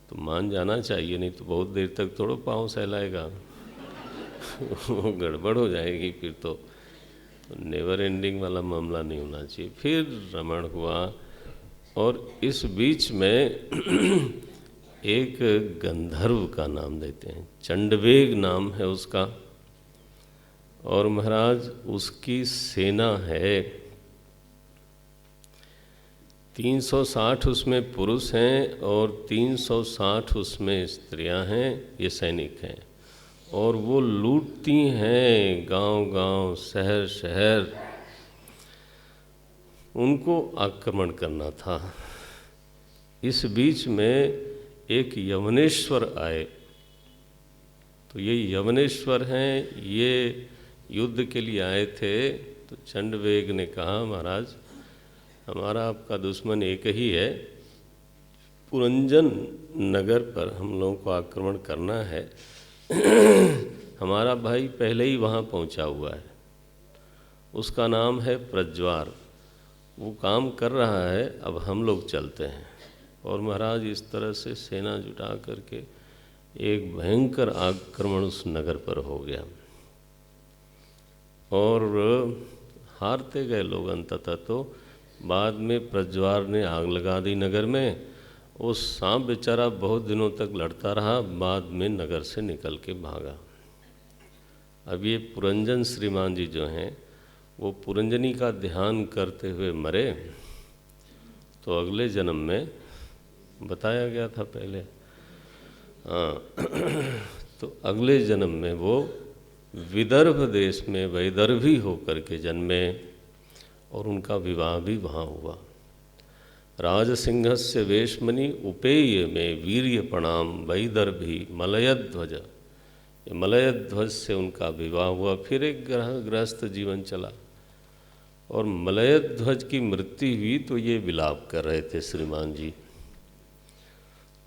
तो मान जाना चाहिए, नहीं तो बहुत देर तक थोड़ा पाँव सहलाएगा। वो गड़बड़ हो जाएगी फिर तो नेवर एंडिंग वाला मामला नहीं होना चाहिए। फिर रमण हुआ और इस बीच में एक गंधर्व का नाम देते हैं, चंडवेग नाम है उसका। और महाराज उसकी सेना है 360 उसमें पुरुष हैं और 360 उसमें स्त्रियां हैं, ये सैनिक हैं। और वो लूटती हैं गांव-गांव, शहर-शहर। उनको आक्रमण करना था। इस बीच में एक यवनेश्वर आए। तो ये यवनेश्वर हैं, ये युद्ध के लिए आए थे। तो चंडवेग ने कहा महाराज हमारा आपका दुश्मन एक ही है, पुरंजन नगर पर हम लोगों को आक्रमण करना है। हमारा भाई पहले ही वहाँ पहुँचा हुआ है, उसका नाम है प्रज्वार, वो काम कर रहा है, अब हम लोग चलते हैं। और महाराज इस तरह से सेना जुटा करके एक भयंकर आक्रमण उस नगर पर हो गया और हारते गए लोग अंततः। तो बाद में प्रज्वार ने आग लगा दी नगर में। वो सांप बेचारा बहुत दिनों तक लड़ता रहा, बाद में नगर से निकल के भागा। अब ये पुरंजन श्रीमान जी जो हैं वो पुरंजनी का ध्यान करते हुए मरे। तो अगले जन्म में बताया गया था पहले, हाँ, तो अगले जन्म में वो विदर्भ देश में वैदर्भी होकर के जन्मे और उनका विवाह भी वहाँ हुआ। राजसिंहस्य वेशमणि उपेय में वीर्य प्रणाम वैदर्भी मलयध्वज, ये मलयध्वज से उनका विवाह हुआ। फिर एक गृहस्थ जीवन चला और मलयध्वज की मृत्यु हुई तो ये विलाप कर रहे थे श्रीमान जी।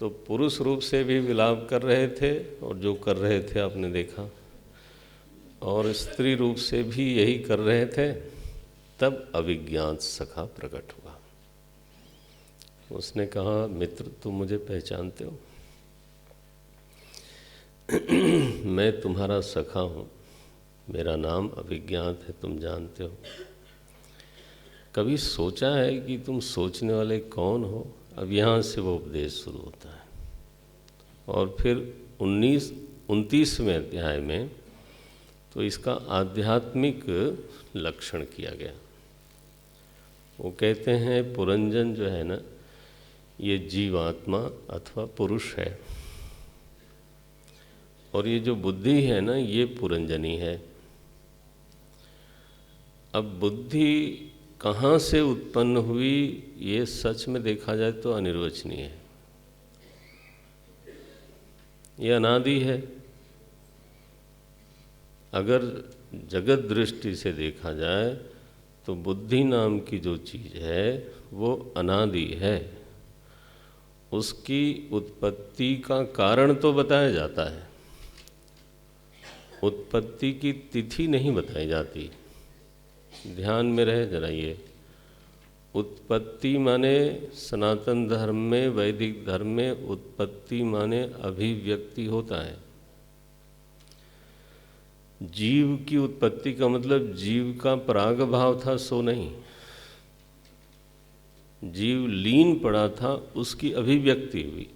तो पुरुष रूप से भी विलाप कर रहे थे और जो कर रहे थे आपने देखा, और स्त्री रूप से भी यही कर रहे थे। तब अभिज्ञात सखा प्रकट हुआ। उसने कहा मित्र तुम मुझे पहचानते हो, मैं तुम्हारा सखा हूँ, मेरा नाम अभिज्ञात है, तुम जानते हो। कभी सोचा है कि तुम सोचने वाले कौन हो? अब यहाँ से वो उपदेश शुरू होता है। और फिर 29वें अध्याय में तो इसका आध्यात्मिक लक्षण किया गया। वो कहते हैं पुरंजन जो है ना, ये जीवात्मा अथवा पुरुष है, और ये जो बुद्धि है ना ये पुरंजनी है। अब बुद्धि कहाँ से उत्पन्न हुई ये सच में देखा जाए तो अनिर्वचनीय है, ये अनादि है। अगर जगत दृष्टि से देखा जाए तो बुद्धि नाम की जो चीज़ है वो अनादि है। उसकी उत्पत्ति का कारण तो बताया जाता है, उत्पत्ति की तिथि नहीं बताई जाती। ध्यान में रहे जरा ये, उत्पत्ति माने सनातन धर्म में, वैदिक धर्म में उत्पत्ति माने अभिव्यक्ति होता है। जीव की उत्पत्ति का मतलब जीव का पराग भाव था सो नहीं, जीव लीन पड़ा था उसकी अभिव्यक्ति हुई।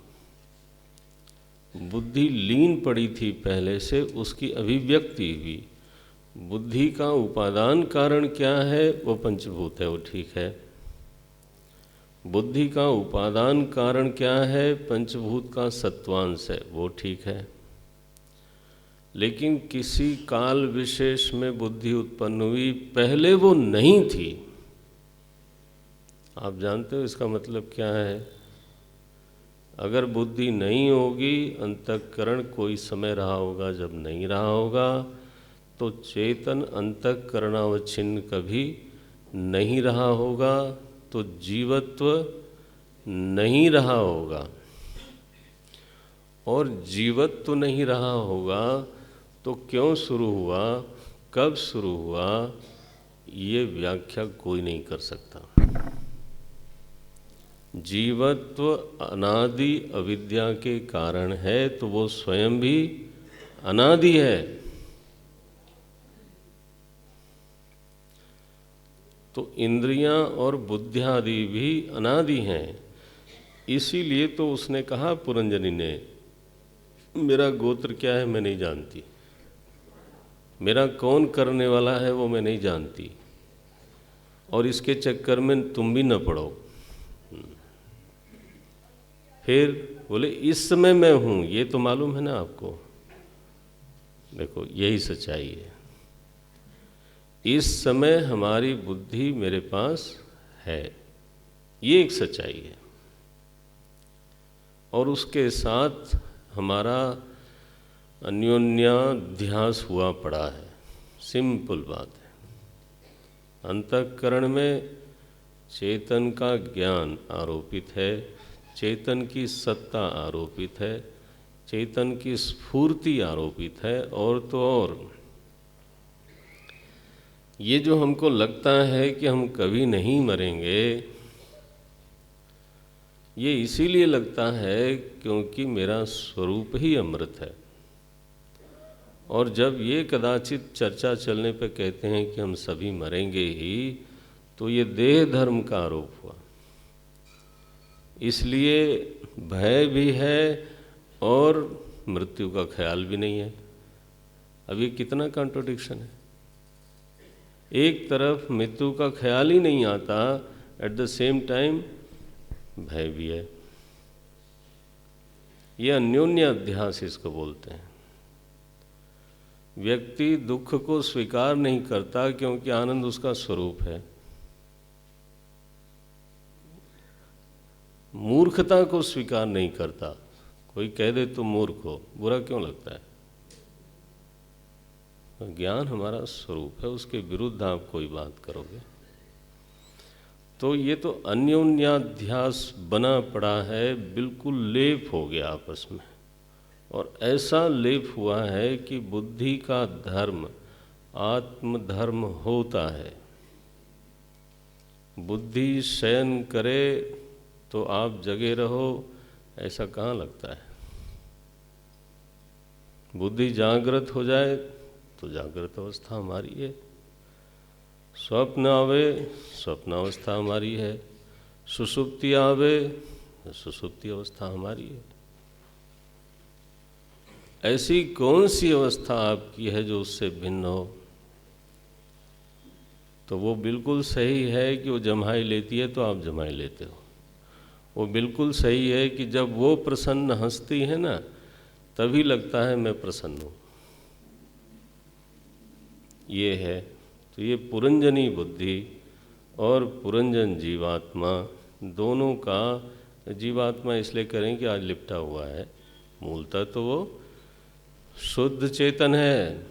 बुद्धि लीन पड़ी थी पहले से, उसकी अभिव्यक्ति हुई। बुद्धि का उपादान कारण क्या है? वो पंचभूत है, वो ठीक है। बुद्धि का उपादान कारण क्या है? पंचभूत का सत्वांश है, वो ठीक है। लेकिन किसी काल विशेष में बुद्धि उत्पन्न हुई, पहले वो नहीं थी। आप जानते हो इसका मतलब क्या है? अगर बुद्धि नहीं होगी, अंतःकरण कोई समय रहा होगा जब नहीं रहा होगा, तो चेतन अंतःकरणावच्छिन्न कभी नहीं रहा होगा, तो जीवत्व नहीं रहा होगा। और जीवत्व नहीं रहा होगा तो क्यों शुरू हुआ, कब शुरू हुआ, ये व्याख्या कोई नहीं कर सकता। जीवत्व अनादि अविद्या के कारण है, तो वो स्वयं भी अनादि है। तो इंद्रियां और बुद्धियादि भी अनादि हैं। इसीलिए तो उसने कहा, पुरंजनी ने, मेरा गोत्र क्या है मैं नहीं जानती, मेरा कौन करने वाला है वो मैं नहीं जानती, और इसके चक्कर में तुम भी न पड़ो। फिर बोले इस समय मैं हूँ, ये तो मालूम है ना आपको। देखो यही सच्चाई है, इस समय हमारी बुद्धि मेरे पास है, ये एक सच्चाई है। और उसके साथ हमारा अन्योन्याध्यास हुआ पड़ा है। सिंपल बात है। अंतःकरण में चेतन का ज्ञान आरोपित है, चेतन की सत्ता आरोपित है, चेतन की स्फूर्ति आरोपित है। और तो और ये जो हमको लगता है कि हम कभी नहीं मरेंगे, ये इसीलिए लगता है क्योंकि मेरा स्वरूप ही अमृत है। और जब ये कदाचित चर्चा चलने पर कहते हैं कि हम सभी मरेंगे ही, तो ये देह धर्म का आरोप हुआ। इसलिए भय भी है और मृत्यु का ख्याल भी नहीं है। अब ये कितना कॉन्ट्रडिक्शन है। एक तरफ मृत्यु का ख्याल ही नहीं आता, एट द सेम टाइम भय भी है। ये अन्योन्य अध्यास इसको बोलते हैं। व्यक्ति दुख को स्वीकार नहीं करता क्योंकि आनंद उसका स्वरूप है। मूर्खता को स्वीकार नहीं करता। कोई कह दे तो मूर्ख हो, बुरा क्यों लगता है? ज्ञान हमारा स्वरूप है, उसके विरुद्ध आप कोई बात करोगे तो ये तो अन्योन्याध्यास बना पड़ा है, बिल्कुल लेप हो गया आपस में। और ऐसा लेप हुआ है कि बुद्धि का धर्म आत्मधर्म होता है। बुद्धि शयन करे तो आप जगे रहो, ऐसा कहाँ लगता है? बुद्धि जागृत हो जाए तो जागृत अवस्था हमारी है, स्वप्न आवे स्वप्नावस्था हमारी है, सुषुप्ति आवे सुषुप्ति अवस्था हमारी है। ऐसी कौन सी अवस्था आपकी है जो उससे भिन्न हो? तो वो बिल्कुल सही है कि वो जमाई लेती है तो आप जमाई लेते हो। वो बिल्कुल सही है कि जब वो प्रसन्न हंसती है ना, तभी लगता है मैं प्रसन्न हूँ। ये है। तो ये पुरंजनी बुद्धि और पुरंजन जीवात्मा दोनों का, जीवात्मा इसलिए करें कि आज लिपटा हुआ है, मूलतः तो वो शुद्ध चेतन है।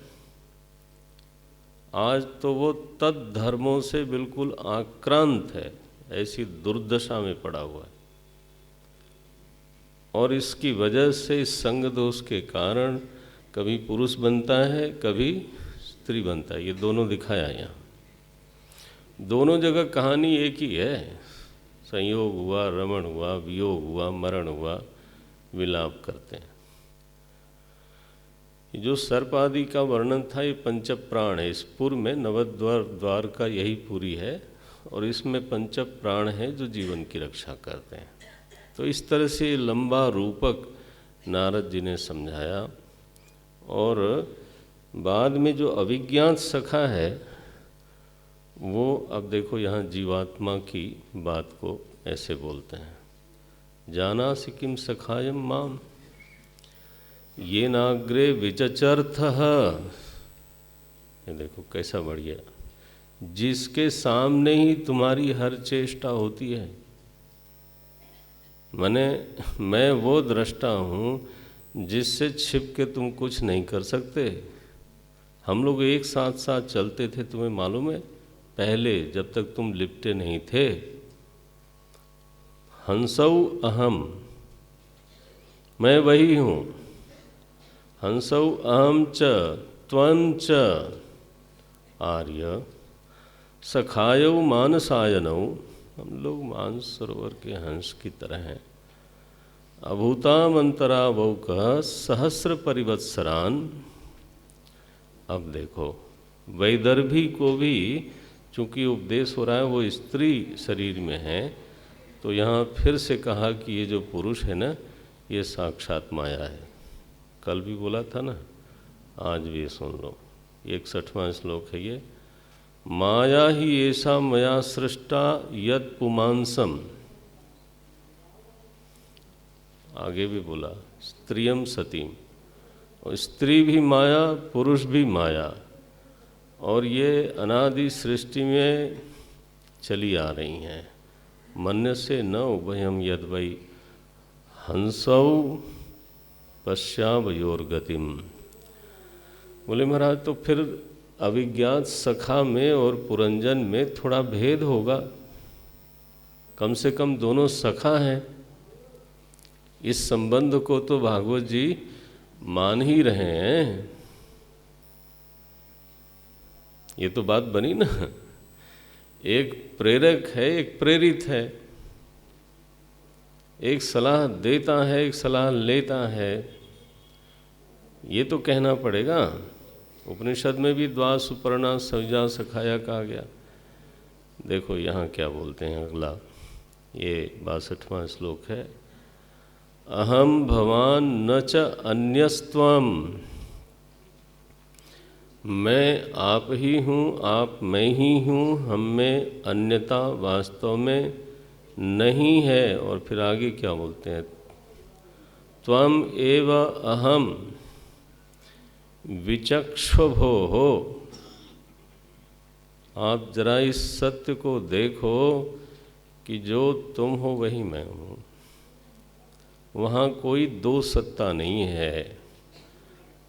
आज तो वो तत्धर्मों से बिल्कुल आक्रांत है, ऐसी दुर्दशा में पड़ा हुआ है। और इसकी वजह से, इस संग दोष के कारण कभी पुरुष बनता है, कभी स्त्री बनता है। ये दोनों दिखाया यहाँ। दोनों जगह कहानी एक ही है। संयोग हुआ, रमण हुआ, वियोग हुआ, मरण हुआ, विलाप करते हैं। जो सर्प आदि का वर्णन था, ये पंच प्राण है। इस पुर में नवद्वार द्वार का यही पुरी है, और इसमें पंच प्राण हैं जो जीवन की रक्षा करते हैं। तो इस तरह से लंबा रूपक नारद जी ने समझाया। और बाद में जो अविज्ञात सखा है, वो अब देखो यहाँ जीवात्मा की बात को ऐसे बोलते हैं, जानासि किम सखायम माम ये नाग्रे विचचर्थः। ये देखो कैसा बढ़िया, जिसके सामने ही तुम्हारी हर चेष्टा होती है। मैं वो दृष्टा हूँ जिससे छिप के तुम कुछ नहीं कर सकते। हम लोग एक साथ साथ चलते थे, तुम्हें मालूम है, पहले जब तक तुम लिपटे नहीं थे। हंसौ अहम, मैं वही हूँ। हंसौ अहम च त्वं च आर्य सखायौ मानसायनौ। हम लोग मानस सरोवर के हंस की तरह हैं। अभूतामंतरावौक सहस्र परिवत्सरान। अब देखो, वैदर्भी को भी चूँकि उपदेश हो रहा है, वो स्त्री शरीर में है, तो यहाँ फिर से कहा कि ये जो पुरुष है ना, ये साक्षात माया है। कल भी बोला था ना, आज भी सुन लो। 61वां श्लोक है ये। माया ही ऐसा मया सृष्टा यद पुमांसम। आगे भी बोला स्त्रियम सतीम, और स्त्री भी माया, पुरुष भी माया, और ये अनादि सृष्टि में चली आ रही हैं। मन्य से न उभयम यद वै हंसौ पश्यावयोर गतिम। बोले महाराज, तो फिर अविज्ञात सखा में और पुरंजन में थोड़ा भेद होगा, कम से कम दोनों सखा हैं। इस संबंध को तो भागवत जी मान ही रहे हैं। ये तो बात बनी ना, एक प्रेरक है, एक प्रेरित है, एक सलाह देता है, एक सलाह लेता है। ये तो कहना पड़ेगा। उपनिषद में भी द्वा सुपर्णा सविजा सखाया कहा गया। देखो यहाँ क्या बोलते हैं अगला, ये 62वां श्लोक है। अहम भवान न च अन्यस्त्वम। मैं आप ही हूँ, आप मैं ही हूँ, हम में अन्यता वास्तव में नहीं है। और फिर आगे क्या बोलते हैं, त्वम एव अहम विचक्षभो हो। आप जरा इस सत्य को देखो कि जो तुम हो वही मैं हूँ। वहाँ कोई दो सत्ता नहीं है।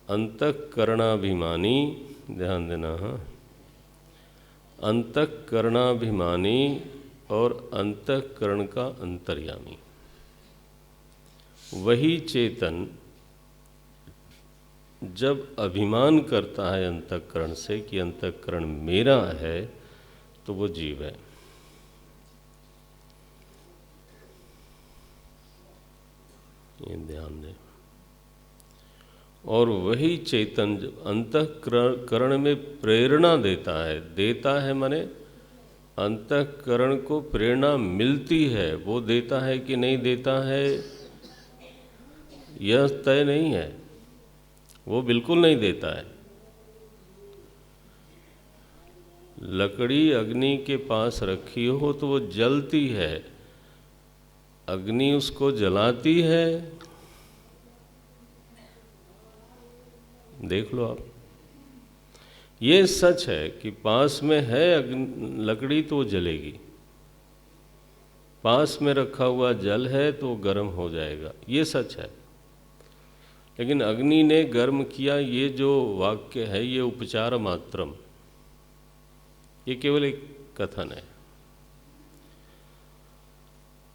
अंतःकरणाभिमानी, ध्यान देना, हाँ, अंतःकरणाभिमानी और अंतःकरण का अंतर्यामी वही चेतन जब अभिमान करता है अंतःकरण से कि अंतःकरण मेरा है, तो वो जीव है। ये ध्यान दें। और वही चेतन जब अंतःकरण में प्रेरणा देता है माने अंतःकरण को प्रेरणा मिलती है। वो देता है कि नहीं देता है यह तय नहीं है, वो बिल्कुल नहीं देता है। लकड़ी अग्नि के पास रखी हो तो वो जलती है, अग्नि उसको जलाती है। देख लो आप, ये सच है कि पास में है लकड़ी तो वो जलेगी, पास में रखा हुआ जल है तो वो गर्म हो जाएगा, ये सच है। लेकिन अग्नि ने गर्म किया, ये जो वाक्य है ये उपचार मात्रम, ये केवल एक कथन है।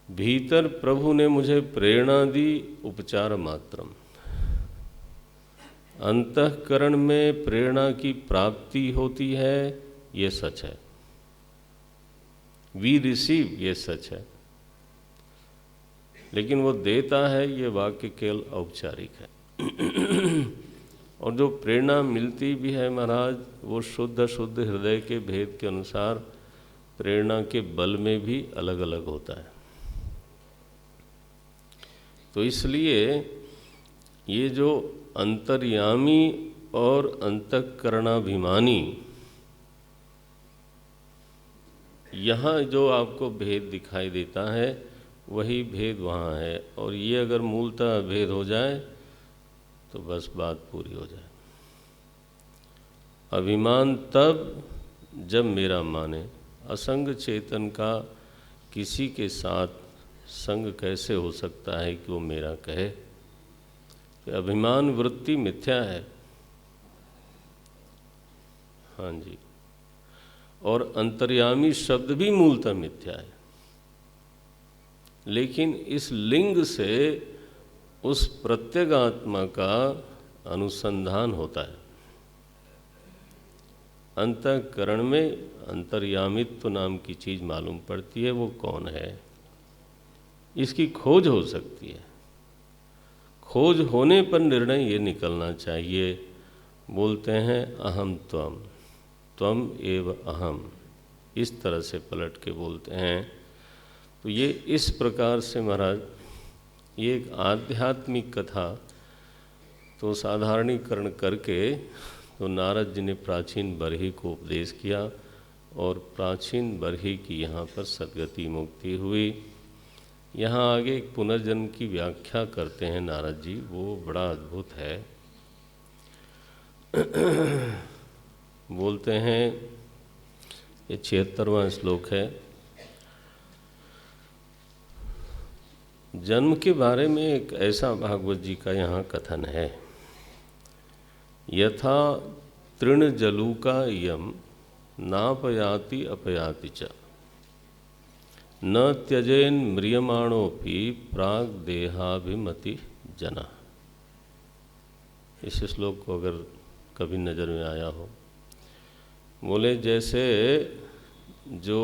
भीतर प्रभु ने मुझे प्रेरणा दी उपचार मात्रम। अंतःकरण में प्रेरणा की प्राप्ति होती है, ये सच है। वी रिसीव, ये सच है। लेकिन वो देता है, ये वाक्य केवल औपचारिक है। और जो प्रेरणा मिलती भी है महाराज, वो शुद्ध शुद्ध हृदय के भेद के अनुसार प्रेरणा के बल में भी अलग अलग होता है। तो इसलिए ये जो अंतर्यामी और अंतःकरणाभिमानी, यहाँ जो आपको भेद दिखाई देता है वही भेद वहाँ है। और ये अगर मूलतः भेद हो जाए तो बस बात पूरी हो जाए। अभिमान तब जब मेरा माने, असंग चेतन का किसी के साथ संग कैसे हो सकता है कि वो मेरा कहे? कि अभिमान वृत्ति मिथ्या है। हाँ जी। और अंतर्यामी शब्द भी मूलतः मिथ्या है। लेकिन इस लिंग से उस प्रत्यगात्मा का अनुसंधान होता है। अंतःकरण में अंतर्यामित्व नाम की चीज़ मालूम पड़ती है, वो कौन है, इसकी खोज हो सकती है। खोज होने पर निर्णय ये निकलना चाहिए, बोलते हैं अहम त्वम, त्वम एव अहम, इस तरह से पलट के बोलते हैं। तो ये इस प्रकार से महाराज, ये एक आध्यात्मिक कथा। तो साधारणीकरण करके तो नारद जी ने प्राचीन बरही को उपदेश किया और प्राचीन बरही की यहाँ पर सद्गति मुक्ति हुई। यहाँ आगे एक पुनर्जन्म की व्याख्या करते हैं नारद जी, वो बड़ा अद्भुत है। बोलते हैं, ये 76वां श्लोक है। जन्म के बारे में एक ऐसा भागवत जी का यहाँ कथन है, यथा तृण जलूका यम नापयाति अपयाति च, न त्यजेन म्रियमाणोपि प्राग देहाभिमति जना। इस श्लोक को अगर कभी नज़र में आया हो, बोले जैसे जो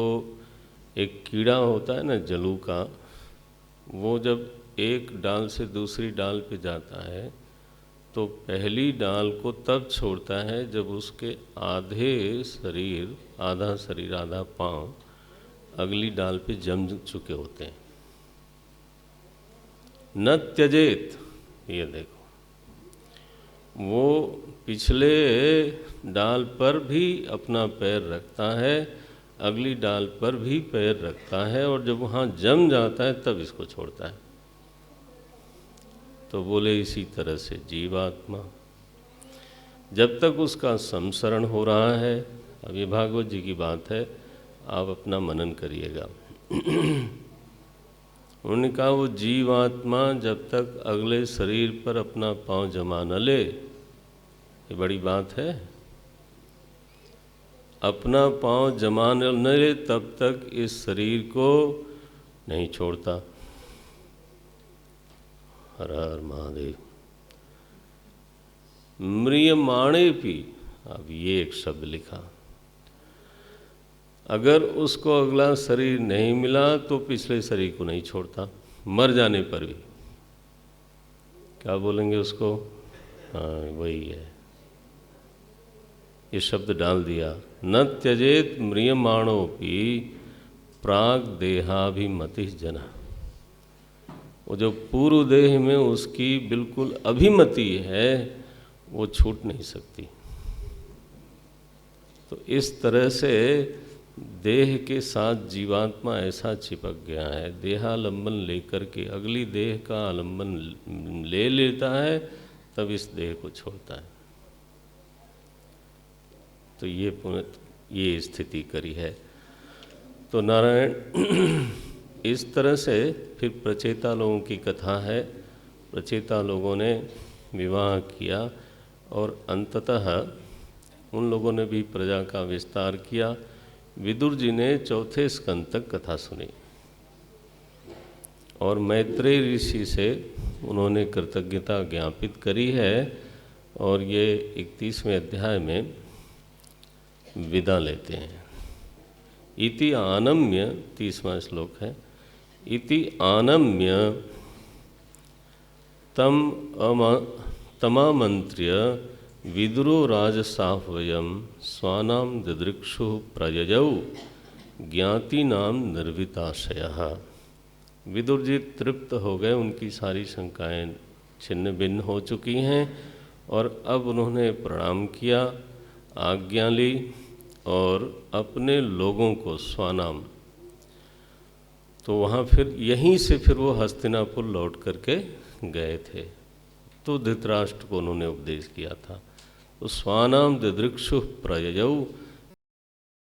एक कीड़ा होता है ना जलूका, वो जब एक डाल से दूसरी डाल पे जाता है तो पहली डाल को तब छोड़ता है जब उसके आधे शरीर, आधा शरीर आधा पाँव अगली डाल पे जम चुके होते हैं। न त्यजेत, ये देखो, वो पिछले डाल पर भी अपना पैर रखता है, अगली डाल पर भी पैर रखता है, और जब वहाँ जम जाता है तब इसको छोड़ता है। तो बोले इसी तरह से जीवात्मा जब तक उसका संसरण हो रहा है, अब ये भागवत जी की बात है, आप अपना मनन करिएगा। उन्होंने कहा वो जीवात्मा जब तक अगले शरीर पर अपना पांव जमा न ले, ये बड़ी बात है, अपना पांव जमा न ले तब तक इस शरीर को नहीं छोड़ता। हर हर महादेव। म्रियमाणे भी, अब ये एक शब्द लिखा, अगर उसको अगला शरीर नहीं मिला तो पिछले शरीर को नहीं छोड़ता, मर जाने पर भी। क्या बोलेंगे उसको? हाँ वही है, ये शब्द डाल दिया। न त्यजेत म्रियमाणोपि प्राग देहाभिमति जना। वो जो पूर्व देह में उसकी बिल्कुल अभिमति है, वो छूट नहीं सकती। तो इस तरह से देह के साथ जीवात्मा ऐसा चिपक गया है, देहालंबन लेकर के अगली देह का आलंबन ले लेता है, तब इस देह को छोड़ता है। तो ये स्थिति करी है। तो नारायण इस तरह से फिर प्रचेता लोगों की कथा है। प्रचेता लोगों ने विवाह किया और अंततः उन लोगों ने भी प्रजा का विस्तार किया। विदुर जी ने चौथे स्कंद तक कथा सुनी और मैत्रेय ऋषि से उन्होंने कृतज्ञता ज्ञापित करी है और ये 31वें अध्याय में विदा लेते हैं। इति आनम्य 30वां श्लोक है। इति आनम्य तमामंत्र्य विदुरो राजसाह्वयं स्वानां दिदृक्षु प्रययौ ज्ञातीनां निर्विताशयः। विदुर जी तृप्त हो गए, उनकी सारी शंकाएं छिन्न भिन्न हो चुकी हैं और अब उन्होंने प्रणाम किया, आज्ञा ली और अपने लोगों को स्वानाम, तो वहाँ फिर यहीं से फिर वो हस्तिनापुर लौट करके गए थे। तो धृतराष्ट्र को उन्होंने उपदेश किया था। तो स्वानाम दिदृक्षु प्रययौ,